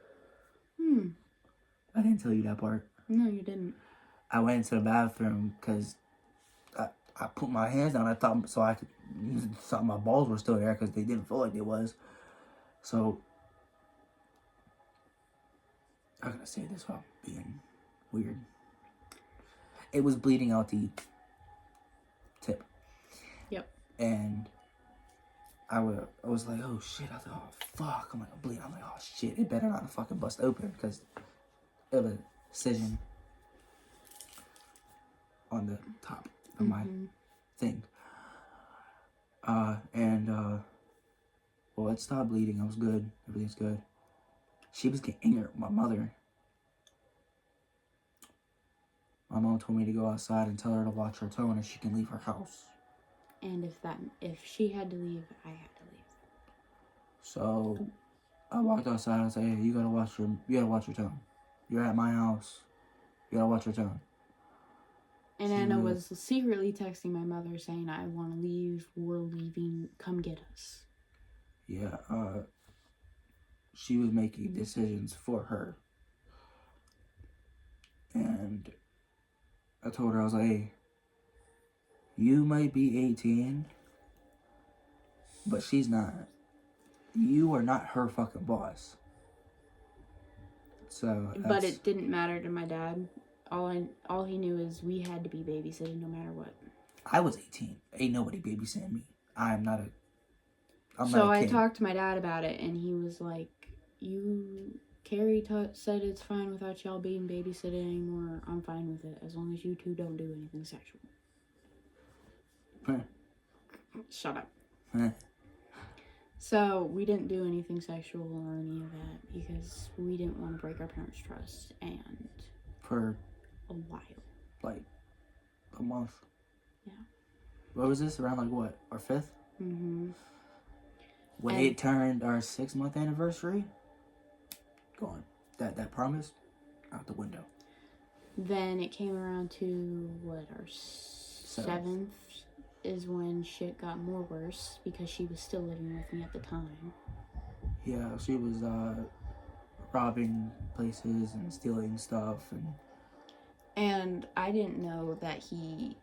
I didn't tell you that part. No, you didn't. I went into the bathroom because I put my hands down. I thought my balls were still there because they didn't feel like they was. So I'm gonna say this without being weird. It was bleeding out the tip. Yep. And I was like, oh shit. I thought, oh fuck. I'm like, I'm bleeding. I'm like, oh shit. It better not fucking bust open because of a incision on the top of my thing. Well, it stopped bleeding. I was good. Everything's good. She was getting angry at my mother. My mom told me to go outside and tell her to watch her tone and she can leave her house. And if she had to leave, I had to leave. So I walked outside and said, hey, you gotta watch your tone. You're at my house. You gotta watch your tone. And Anna was secretly texting my mother saying, I want to leave, we're leaving, come get us. Yeah, she was making decisions for her. And I told her, I was like, hey, you might be 18, but she's not. You are not her fucking boss. So but it didn't matter to my dad. All he knew is we had to be babysitting no matter what. I was 18. Ain't nobody babysitting me. I'm not a I kid. talked to my dad about it, and he was like, Carrie said it's fine without y'all being babysitting anymore. I'm fine with it, as long as you two don't do anything sexual. Shut up. So, we didn't do anything sexual or any of that, because we didn't want to break our parents' trust, and... For... a while. Like, a month. Yeah. What was this? Around, like, what? Our 5th? Mm-hmm. When it turned our 6-month anniversary, gone. That promise, out the window. Then it came around to, our 7th is when shit got more worse, because she was still living with me at the time. Yeah, she was, robbing places and stealing stuff, And I didn't know that he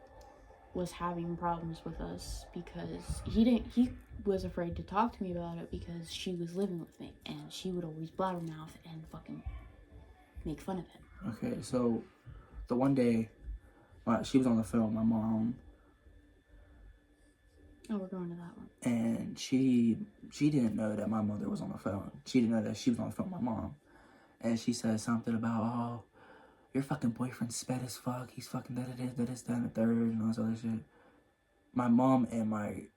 was having problems with us, because he was afraid to talk to me about it because she was living with me, and she would always blabbermouth and fucking make fun of him. Okay, so the one day she was on the phone, my mom. Oh, we're going to that one. And she didn't know that my mother was on the phone. She didn't know that she was on the phone with my mom. And she said something about, oh, your fucking boyfriend's sped as fuck. He's fucking that, and the third, and all this other shit. My mom and my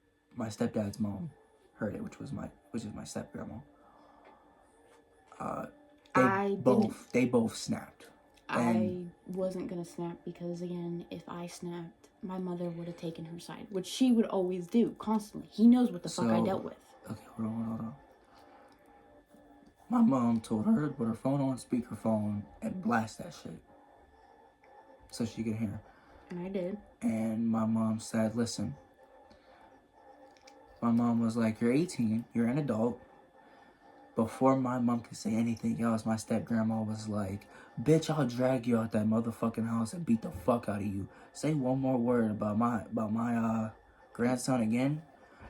stepdad's mom heard it, which is my step grandma. They both snapped. I wasn't gonna snap because, again, if I snapped, my mother would have taken her side, which she would always do, constantly. He knows what the fuck I dealt with. Okay, hold on. My mom told her to put her phone on speakerphone and blast that shit so she could hear. And I did. And my mom said, listen. My mom was like, you're 18, you're an adult. Before my mom could say anything else, my step-grandma was like, bitch, I'll drag you out that motherfucking house and beat the fuck out of you. Say one more word about my grandson again,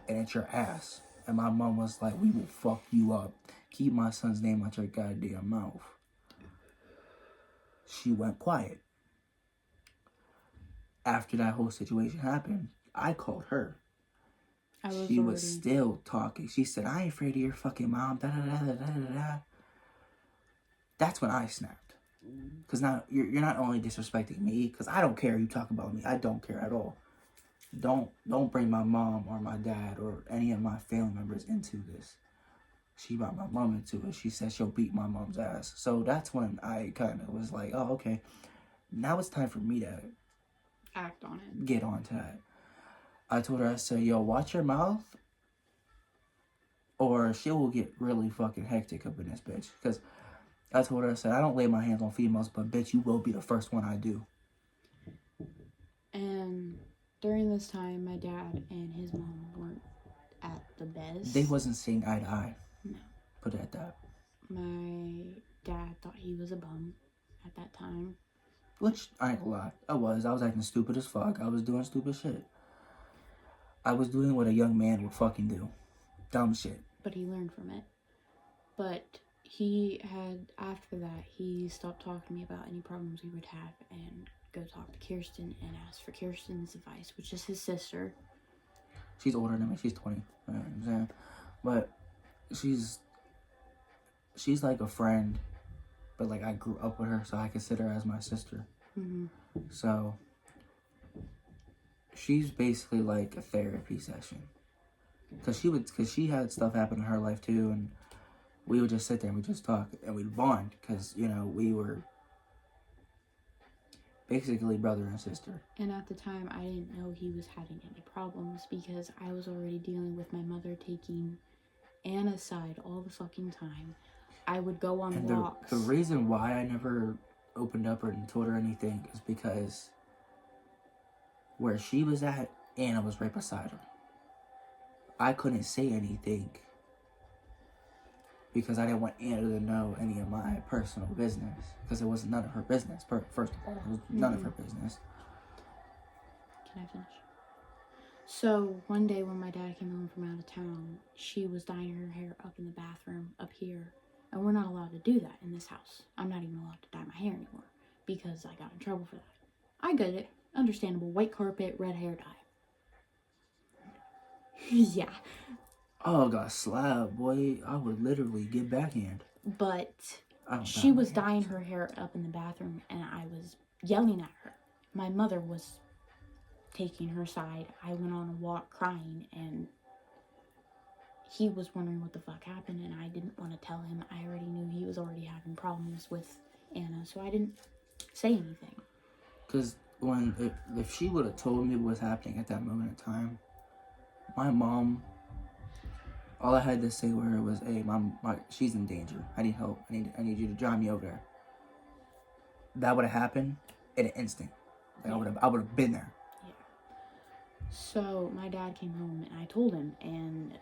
and it's your ass. And my mom was like, we will fuck you up. Keep my son's name out your goddamn mouth. She went quiet. After that whole situation happened, I called her. She was still talking. She said, I ain't afraid of your fucking mom. Da-da-da-da-da-da-da. That's when I snapped. Because now you're not only disrespecting me, because I don't care you talk about me. I don't care at all. Don't bring my mom or my dad or any of my family members into this. She brought my mom into it. She said she'll beat my mom's ass. So that's when I kind of was like, oh, okay. Now it's time for me to act on it. Get on to that. I told her, I said, yo, watch your mouth, or she will get really fucking hectic up in this bitch. Because I told her, I said, I don't lay my hands on females, but bitch, you will be the first one I do. And during this time, my dad and his mom weren't at the best. They wasn't seeing eye to eye. No. Put it at that. My dad thought he was a bum at that time. Which, I ain't gonna lie, I was acting stupid as fuck. I was doing stupid shit. I was doing what a young man would fucking do. Dumb shit. But he learned from it. But after that, he stopped talking to me about any problems we would have and go talk to Kirsten and ask for Kirsten's advice, which is his sister. She's older than me. She's 20. You know what I'm saying? But she's like a friend, but like I grew up with her, so I consider her as my sister. Mm-hmm. So she's basically like a therapy session. Cause she had stuff happen in her life too, and we would just sit there and we just talk and we'd bond, cause you know we were basically brother and sister. And at the time, I didn't know he was having any problems because I was already dealing with my mother taking Anna's side all the fucking time. I would go on walks. The reason why I never opened up and told her anything is because where she was at, Anna was right beside her. I couldn't say anything because I didn't want Anna to know any of my personal business, because it was none of her business. First of all, it was none of her business. Can I finish? So one day when my dad came home from out of town, she was dyeing her hair up in the bathroom up here. And we're not allowed to do that in this house. I'm not even allowed to dye my hair anymore because I got in trouble for that. I get it. Understandable. White carpet, red hair dye. Yeah. Oh, got slapped, boy. I would literally get backhand. But she was dyeing her hair up in the bathroom and I was yelling at her. My mother was taking her side. I went on a walk crying and he was wondering what the fuck happened, and I didn't want to tell him. I already knew he was already having problems with Anna, so I didn't say anything. Because if she would have told me what was happening at that moment in time, my mom, all I had to say to her was, "Hey, mom, she's in danger. I need help. I need you to drive me over there." That would have happened in an instant. Like, yeah. I would have been there. Yeah. So my dad came home and I told him, and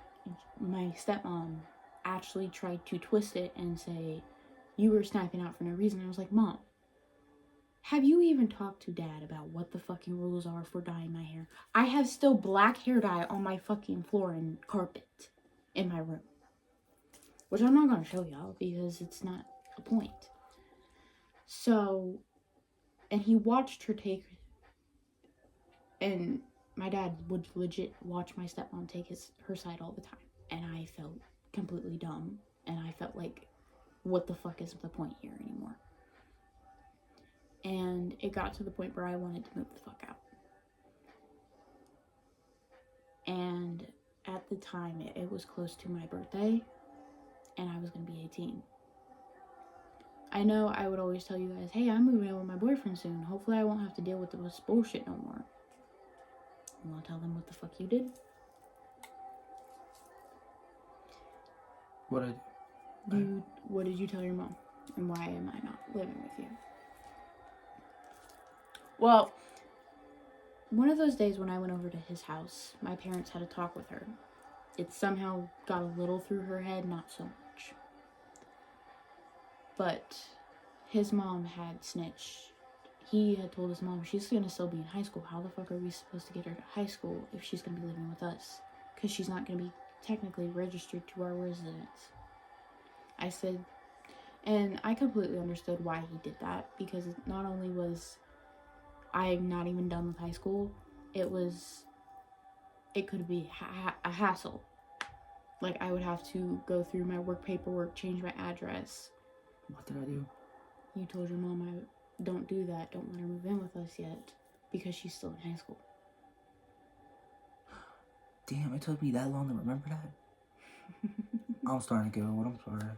my stepmom actually tried to twist it and say, "You were snapping out for no reason." I was like, "Mom, have you even talked to Dad about what the fucking rules are for dyeing my hair? I have still black hair dye on my fucking floor and carpet in my room." Which I'm not going to show y'all because it's not a point. So, and he watched her take, and my dad would legit watch my stepmom take her side all the time. And I felt completely dumb. And I felt like, what the fuck is the point here anymore? And it got to the point where I wanted to move the fuck out. And at the time, it was close to my birthday. And I was going to be 18. I know I would always tell you guys, "Hey, I'm moving in with my boyfriend soon. Hopefully I won't have to deal with this bullshit no more." You want to tell them what the fuck you did? What What did you tell your mom? And why am I not living with you? Well, one of those days when I went over to his house, my parents had a talk with her. It somehow got a little through her head, not so much. But his mom had snitched. He had told his mom, "She's going to still be in high school. How the fuck are we supposed to get her to high school if she's going to be living with us? Because she's not going to be technically registered to our residence." I said, and I completely understood why he did that, because not only was I not even done with high school, it could be a hassle. Like, I would have to go through my work paperwork, change my address. What did I do? You told your mom, "Don't do that. Don't let her move in with us yet because she's still in high school." Damn, it took me that long to remember that. I'm starting to get old. I'm sorry.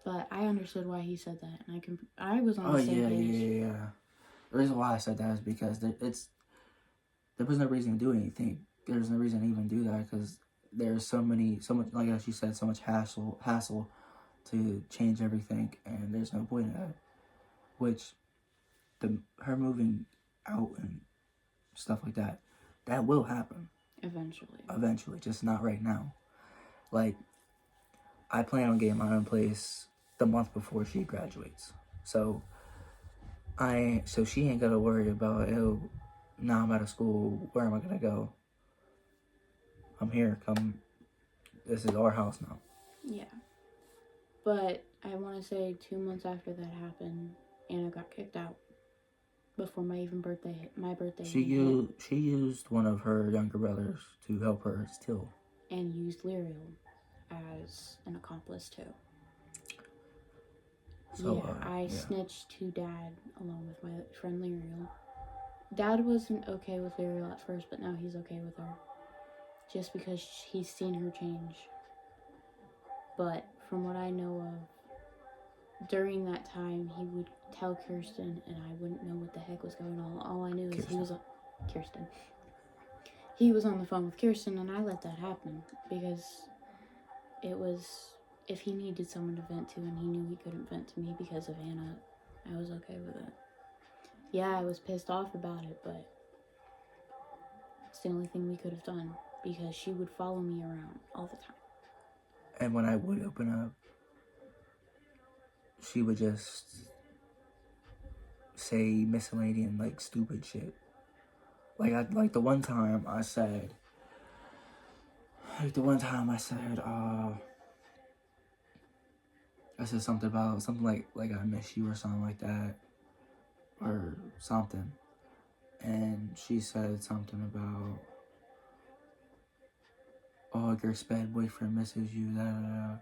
But I understood why he said that, and I was on the same page. Yeah. The reason why I said that is because there was no reason to do anything. There's no reason to even do that because there's so much, like as you said, so much hassle to change everything, and there's no point in that. Which, her moving out and stuff like that will happen. Eventually, just not right now. Like, I plan on getting my own place the month before she graduates. So she ain't gotta worry about, "Oh, now I'm out of school, where am I gonna go? I'm here, this is our house now." Yeah. But I want to say 2 months after that happened, Anna got kicked out before my birthday She used one of her younger brothers to help her steal. and used Lyriel as an accomplice too. So, I snitched to Dad along with my friend Lyriel. Dad wasn't okay with Lyriel at first, but now he's okay with her. Just because he's seen her change. But from what I know of, during that time, he would tell Kirsten, and I wouldn't know what the heck was going on. All I knew is Kirsten. He was on the phone with Kirsten, and I let that happen because it was, if he needed someone to vent to and he knew he couldn't vent to me because of Anna, I was okay with it. Yeah, I was pissed off about it, but it's the only thing we could have done because she would follow me around all the time. And when I would open up, she would just say miscellaneous, like, stupid shit. Like the one time I said, I said something about, like I miss you or something like that, or something. And she said something about, oh, your sped boyfriend misses you, da da da.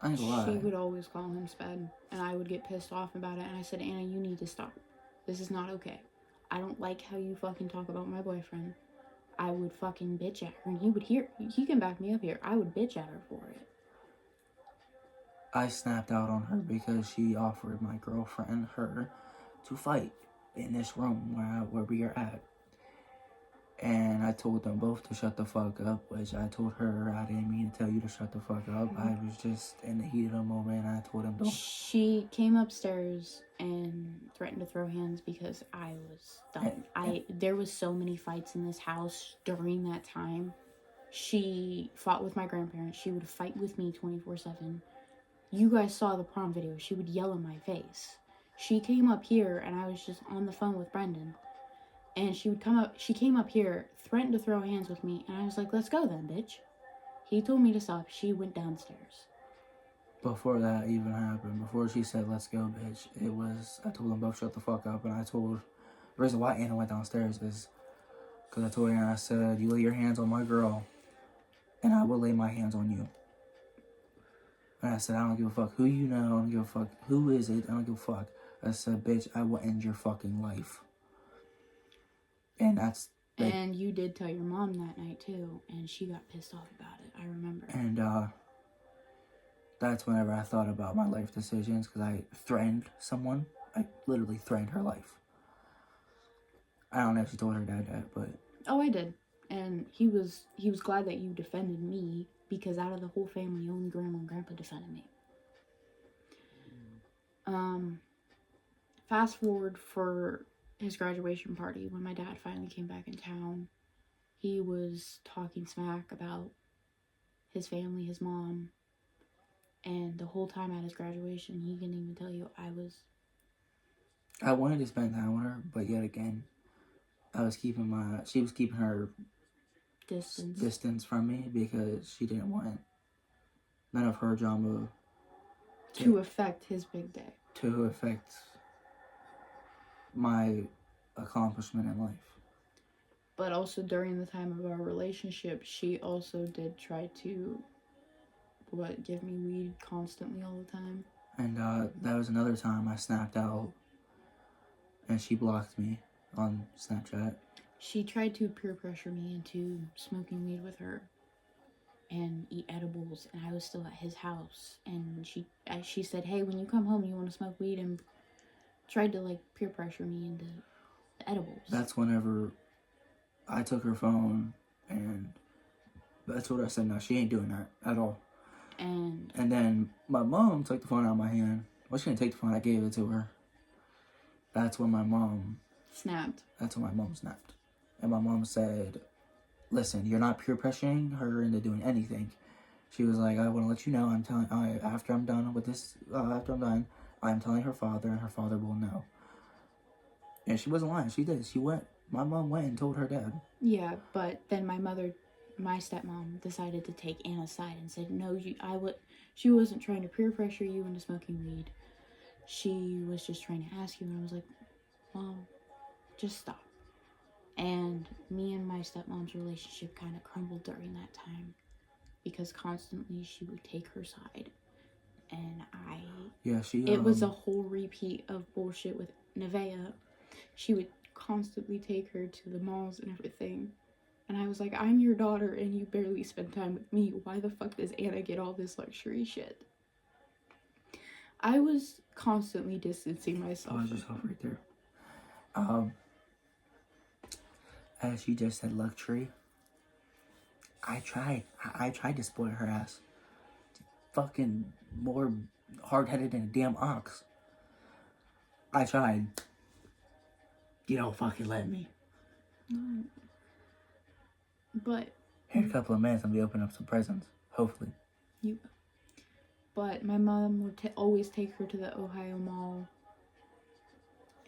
I ain't gonna lie. She would always call him sped, and I would get pissed off about it, and I said, Anna, you need to stop. This is not okay. I don't like how you fucking talk about my boyfriend. I would fucking bitch at her, and he can back me up here. I would bitch at her for it. I snapped out on her because she offered my girlfriend her to fight in this room where we are at. And I told them both to shut the fuck up, which I told her I didn't mean to tell you to shut the fuck up. I was just in the heat of the moment, and I told them don't. She came upstairs and threatened to throw hands because I was done. There was so many fights in this house during that time. She fought with my grandparents. She would fight with me 24/7. You guys saw the prom video. She would yell in my face. She came up here, and I was just on the phone with Brendan. And she came up here, threatened to throw hands with me, and I was like, let's go then, bitch. He told me to stop. She went downstairs. Before that even happened, before she said, let's go, bitch, I told them both shut the fuck up, and the reason why Anna went downstairs is because I told Anna, I said, you lay your hands on my girl, and I will lay my hands on you. And I said, I don't give a fuck who you know, I don't give a fuck who is it, I don't give a fuck. I said, bitch, I will end your fucking life. And and you did tell your mom that night too, and she got pissed off about it. I remember. And that's whenever I thought about my life decisions, because I threatened someone. I literally threatened her life. I don't know if she told her dad that, but oh, I did, and he was glad that you defended me because out of the whole family, only Grandma and Grandpa defended me. Fast forward for his graduation party, when my dad finally came back in town, he was talking smack about his family, his mom, and the whole time at his graduation, he couldn't even tell you I wanted to spend time with her, but yet again, she was keeping her distance from me because she didn't want none of her drama to affect his big day. To affect my accomplishment in life. But also during the time of our relationship, she also did try to give me weed constantly all the time. And that was another time I snapped out and she blocked me on Snapchat. She tried to peer pressure me into smoking weed with her and eat edibles, and I was still at his house, and she said, hey, when you come home you want to smoke weed, and tried to peer pressure me into edibles. That's whenever I took her phone, and that's what I said, no, she ain't doing that at all. And then my mom took the phone out of my hand. Well, she didn't take the phone, I gave it to her. That's when my mom snapped. That's when my mom snapped. And my mom said, listen, you're not peer pressuring her into doing anything. She was like, I want to let you know, after I'm done with this, I'm telling her father, and her father will know. And she wasn't lying. She did. My mom went and told her dad. Yeah, but then my my stepmom decided to take Anna's side and said, no, she wasn't trying to peer pressure you into smoking weed. She was just trying to ask you. And I was like, Mom, just stop. And me and my stepmom's relationship kind of crumbled during that time because constantly she would take her side. And it was a whole repeat of bullshit with Nevaeh. She would constantly take her to the malls and everything. And I was like, I'm your daughter and you barely spend time with me. Why the fuck does Anna get all this luxury shit? I was constantly distancing myself. Pause yourself right there. As you just said, luxury. I tried to spoil her ass. Fucking more hard-headed than a damn ox. I tried. You don't fucking let me. No. But In a couple of minutes, I'll be opening up some presents. Hopefully. But my mom would always take her to the Ohio Mall.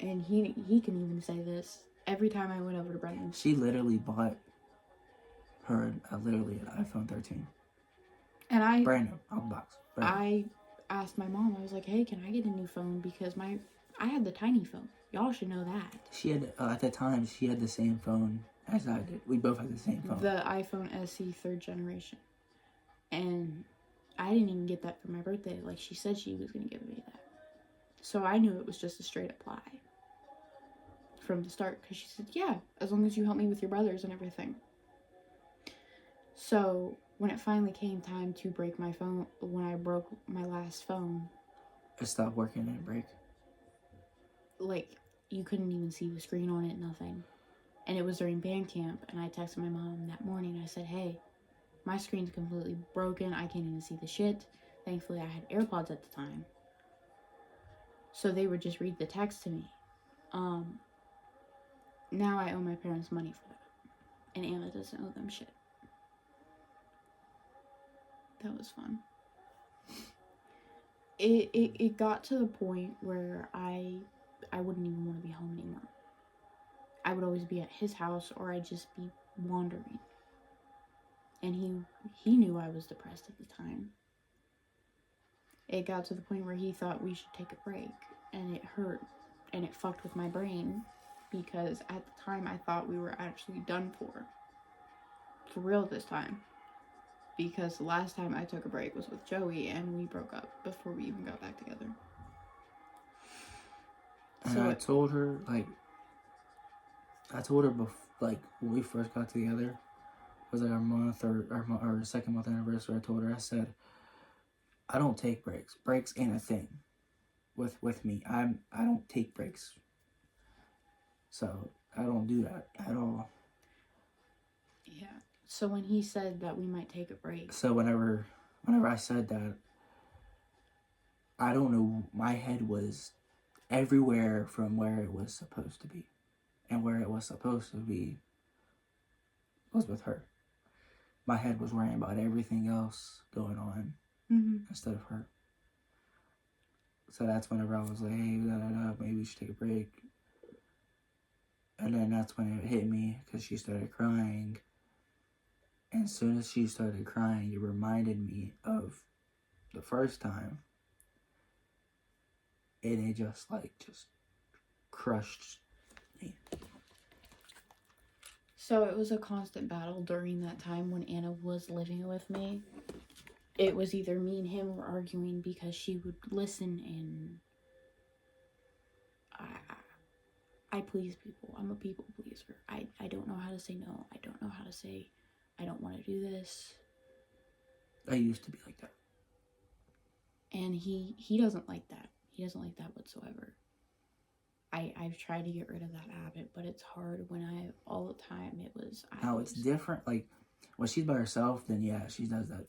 And he can even say this. Every time I went over to Brendan's. She literally bought her literally an iPhone 13. And brand new, out of the box. I asked my mom, I was like, hey, can I get a new phone? Because I had the tiny phone. Y'all should know that. She had, at the time, she had the same phone as I did. We both had the same phone. The iPhone SE 3rd generation. And I didn't even get that for my birthday. Like, she said she was going to give me that. So I knew it was just a straight up lie. From the start. Because she said, yeah, as long as you help me with your brothers and everything. So when it finally came time to break my phone, when I broke my last phone, it stopped working and break. Like, you couldn't even see the screen on it, nothing. And it was during band camp, and I texted my mom that morning. I said, hey, my screen's completely broken. I can't even see the shit. Thankfully, I had AirPods at the time. So they would just read the text to me. Now I owe my parents money for that. And Anna doesn't owe them shit. That was fun. It got to the point where I wouldn't even want to be home anymore. I would always be at his house, or I'd just be wandering. And he knew I was depressed at the time. It got to the point where he thought we should take a break, and it hurt, and it fucked with my brain, because at the time I thought we were actually done for real this time. Because the last time I took a break was with Joey, and we broke up before we even got back together. And so I told her, when we first got together, it was like our month or our second month anniversary. I told her, I said, I don't take breaks. Breaks ain't a thing with me. I don't take breaks. So I don't do that at all. Yeah. So when he said that we might take a break. So whenever I said that, I don't know, my head was everywhere from where it was supposed to be. And where it was supposed to be was with her. My head was worrying about everything else going on instead of her. So that's whenever I was like, hey, maybe we should take a break. And then that's when it hit me, because she started crying. And as soon as she started crying, it reminded me of the first time. And it just crushed me. So it was a constant battle during that time when Anna was living with me. It was either me and him were arguing because she would listen, and I please people. I'm a people pleaser. I don't know how to say no. I don't know how to say I don't want to do this. I used to be like that. And he doesn't like that. He doesn't like that whatsoever. I've tried to get rid of that habit, but it's hard when all the time it was... It's different. Like, when she's by herself, then yeah, she does that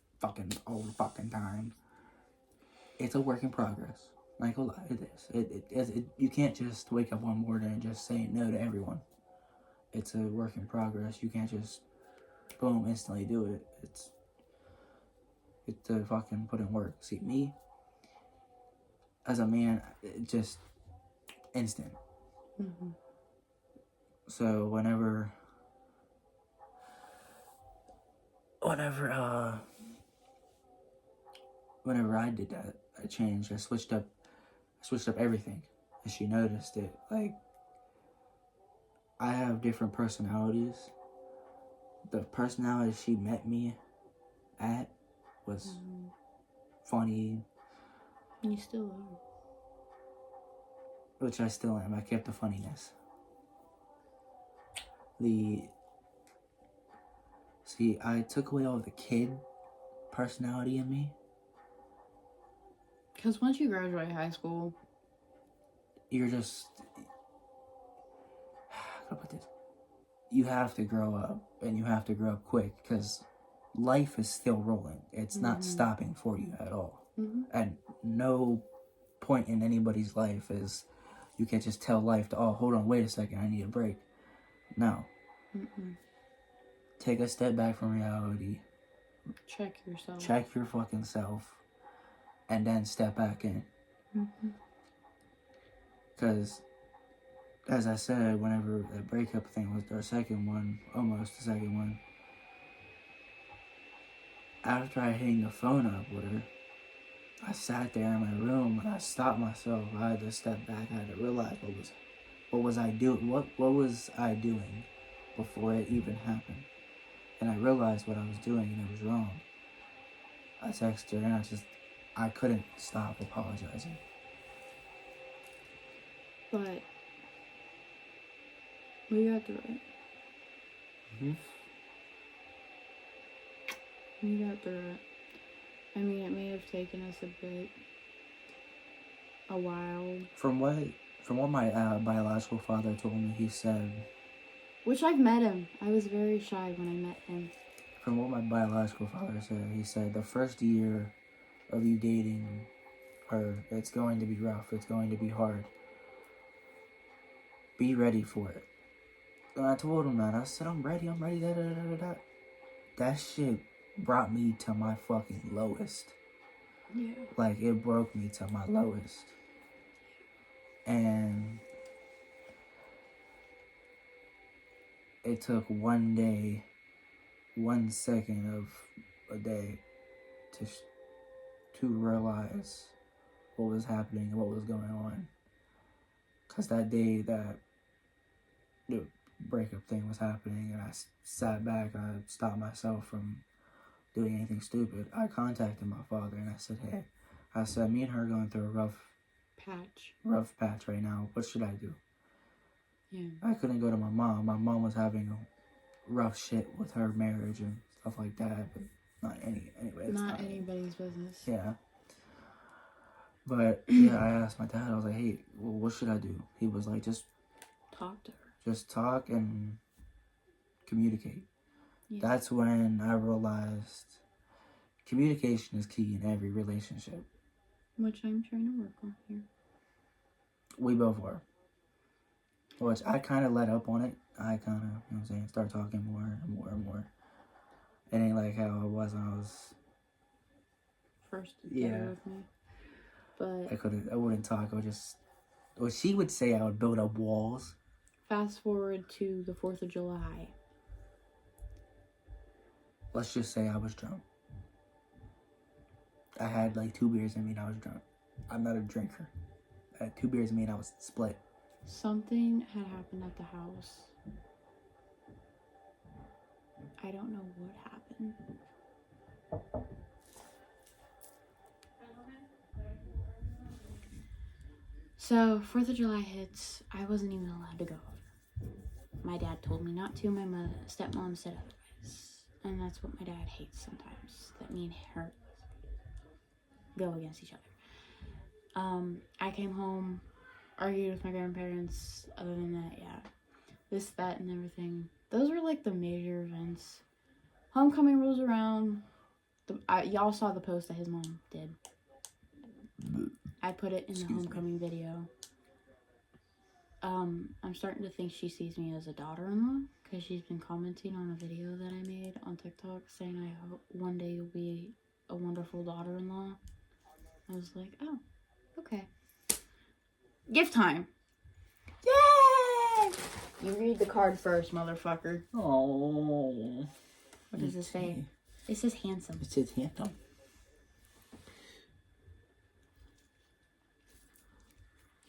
all the fucking time. It's a work in progress. Like, a lot, it is. You can't just wake up one morning and just say no to everyone. It's a work in progress. You can't just, boom, instantly do it. It's to fucking put in work. See, me, as a man, just instant. Mm-hmm. So whenever whenever I did that, I changed. I switched up everything, and she noticed it. Like, I have different personalities. The personality she met me at was funny, You still are. which I still am. I kept the funniness. See, I took away all the kid personality in me. Because once you graduate high school, You're just, how can I put this? You have to grow up, and you have to grow up quick, because life is still rolling. It's not stopping for you at all. At no point in anybody's life is you can just tell life to, oh, hold on, wait a second, I need a break. No. Take a step back from reality. check yourself. Check your fucking self, and then step back in. Because, as I said, whenever the breakup thing was our second one, almost the second one, after I hung the phone up with her, I sat there in my room and I stopped myself. I had to step back. I had to realize what was I doing? What was I doing before it even happened? And I realized what I was doing, and it was wrong. I texted her and I couldn't stop apologizing. But we got through it. We got through it. I mean, it may have taken us a while. From what my biological father told me, he said. Which I've met him. I was very shy when I met him. From what my biological father said, he said the first year of you dating her, it's going to be rough. It's going to be hard. Be ready for it. And I told him that. I said, I'm ready. That shit brought me to my fucking lowest. Yeah. Like, it broke me to my lowest. And it took 1 day, 1 second of a day to realize what was happening and what was going on. Because that day that the breakup thing was happening, and I sat back and I stopped myself from doing anything stupid, I contacted my father and I said, hey, me and her are going through a rough patch right now. What should I do? Yeah. I couldn't go to my mom. My mom was having a rough shit with her marriage and stuff like that, but it's not anybody's business. Yeah. But yeah, I asked my dad, I was like, hey, well, what should I do? He was like, just talk to her. Just talk and communicate. Yeah. That's when I realized communication is key in every relationship. Which I'm trying to work on here. We both were. Which I kind of let up on it. I kind of, you know what I'm saying, start talking more and more. It ain't like how it was when I was first together with me. But I wouldn't talk. She would say I would build up walls. Fast forward to the 4th of July. Let's just say I was drunk. I had like 2 beers in me and I was drunk. I'm not a drinker. I had 2 beers in me and I was split. Something had happened at the house. I don't know what happened. So, 4th of July hits. I wasn't even allowed to go. My dad told me not to. My stepmom said otherwise. And that's what my dad hates sometimes. That me and her go against each other. I came home, argued with my grandparents. Other than that, yeah. This, that, and everything. Those were like the major events. Homecoming rolls around. Y'all saw the post that his mom did. I put it in the homecoming video. I'm starting to think she sees me as a daughter-in-law because she's been commenting on a video that I made on TikTok saying I hope one day you'll be a wonderful daughter-in-law. I was like, oh, okay. Gift time. Yay! You read the card first, motherfucker. Oh. What does it say? It says handsome. It says handsome.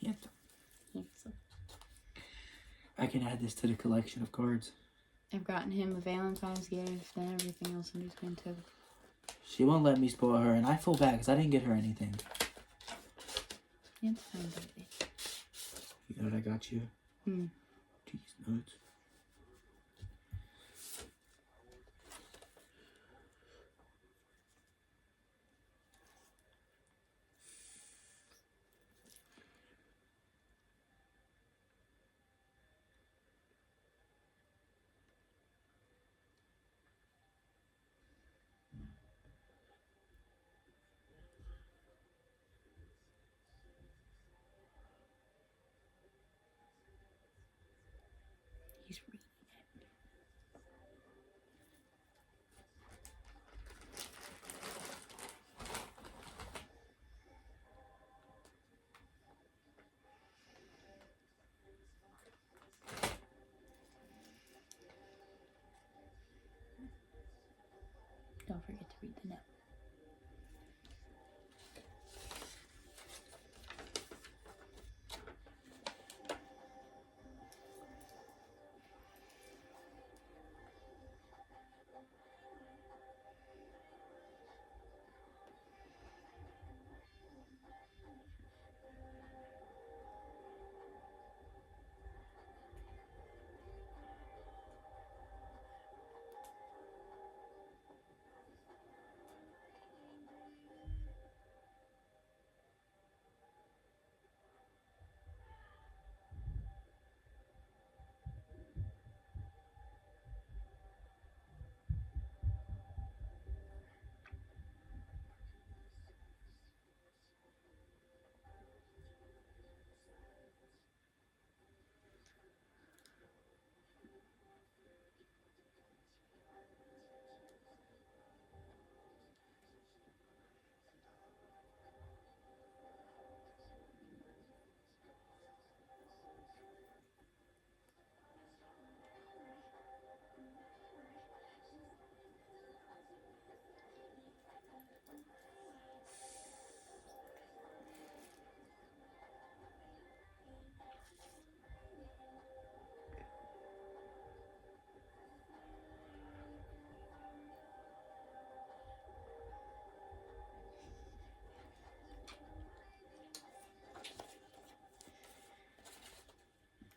Handsome. Handsome. I can add this to the collection of cards. I've gotten him a Valentine's gift and everything else in between too. She won't let me spoil her, and I feel bad because I didn't get her anything. It's fine, baby. You know what I got you? Cheese nuts. He's reading it. Don't forget to read the note.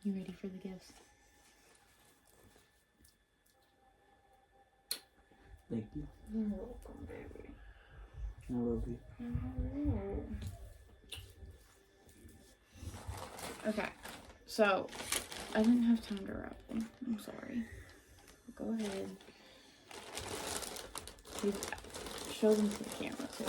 You ready for the gifts? Thank you. You're welcome, baby. I love you. Okay, so I didn't have time to wrap them. I'm sorry. Go ahead. Show them to the camera too.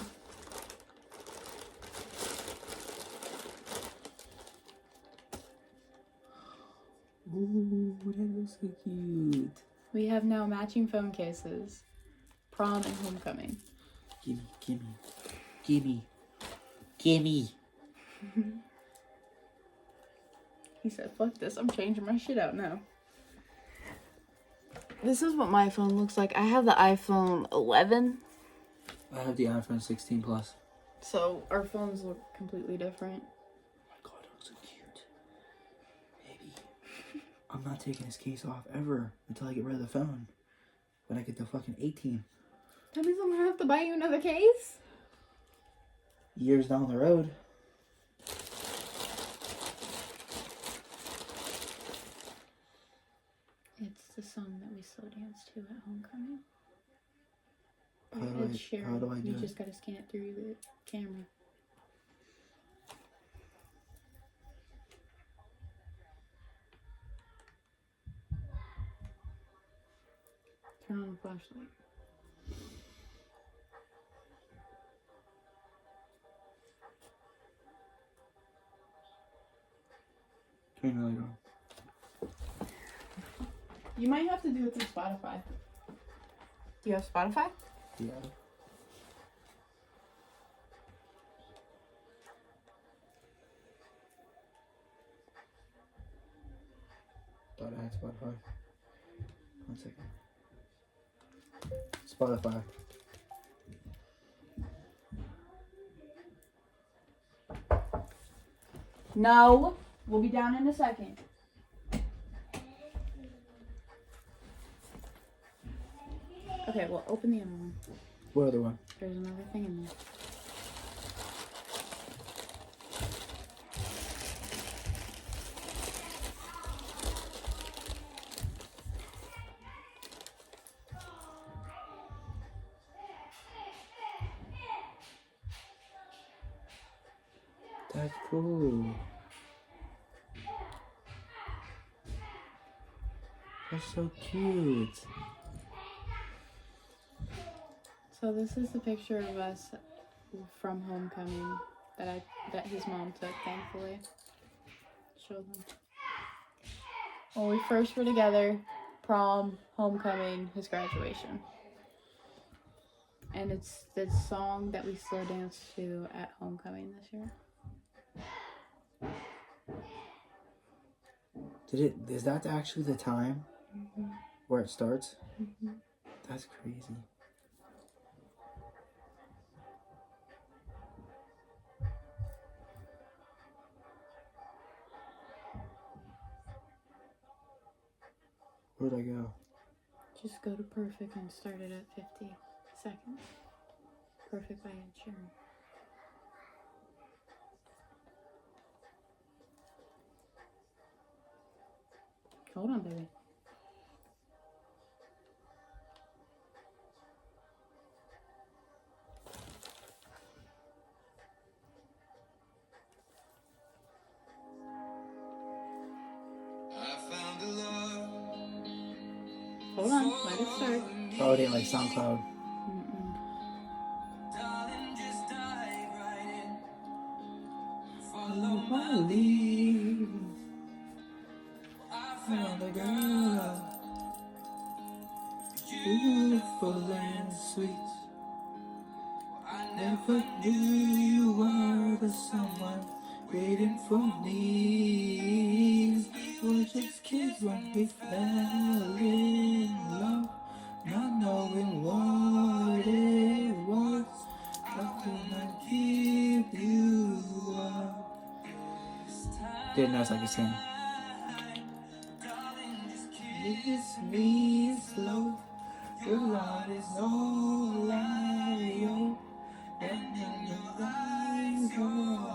Ooh, that looks so cute. We have now matching phone cases. Prom and homecoming. Gimme, gimme, gimme, gimme. He said, fuck this, I'm changing my shit out now. This is what my phone looks like. I have the iPhone 11. I have the iPhone 16 Plus. So our phones look completely different. Oh my god, it looks so cute. Baby, I'm not taking this case off ever until I get rid of the phone. When I get the fucking 18. That means I'm gonna have to buy you another case? Years down the road. It's the song that we slow danced to at homecoming. How do I do You it? just gotta scan it through the camera. Turn on the flashlight. Turn the light on. You might have to do it through Spotify. Do you have Spotify? Yeah. Thought I had Spotify. 1 second. Spotify. No, we'll be down in a second. Okay, well, open the other one. What other one? There's another thing in there. That's cool. That's so cute. So this is the picture of us from homecoming that his mom took, thankfully. Show them. When we first were together, prom, homecoming, his graduation. And it's the song that we slow danced to at homecoming this year. Is that actually the time where it starts? Mm-hmm. That's crazy. Where'd I go? Just go to Perfect and start it at 50 seconds. Perfect by Ed Sheeran. Hold on, baby. Hold on, let it start. Oh, it ain't like SoundCloud. Mm-mm. Follow my lead. Another girl. Beautiful and sweet. Never knew you were the someone waiting for me. We're just kids when we fell in love, not knowing what it was. How can I give you up? Didn't know I could sing. Kiss me slow, your love is all I owe, and in your eyes are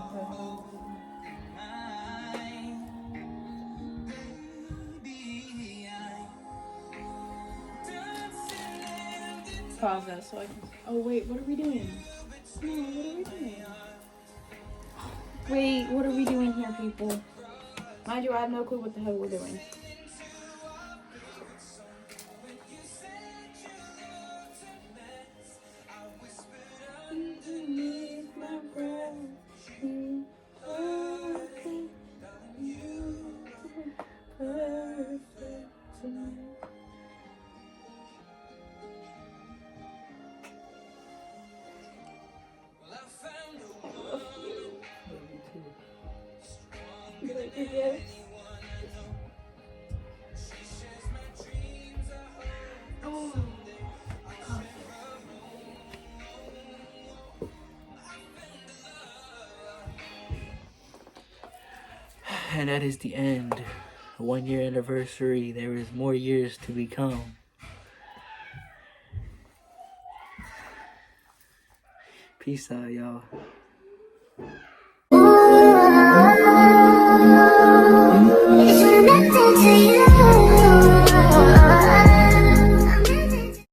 Pause that so I can. Oh, wait, what are we doing? No, what are we doing? Wait, what are we doing here, people? Mind you, I have no clue what the hell we're doing. And that is the end. 1 year anniversary. There is more years to become. Peace out, y'all. It's connected to you.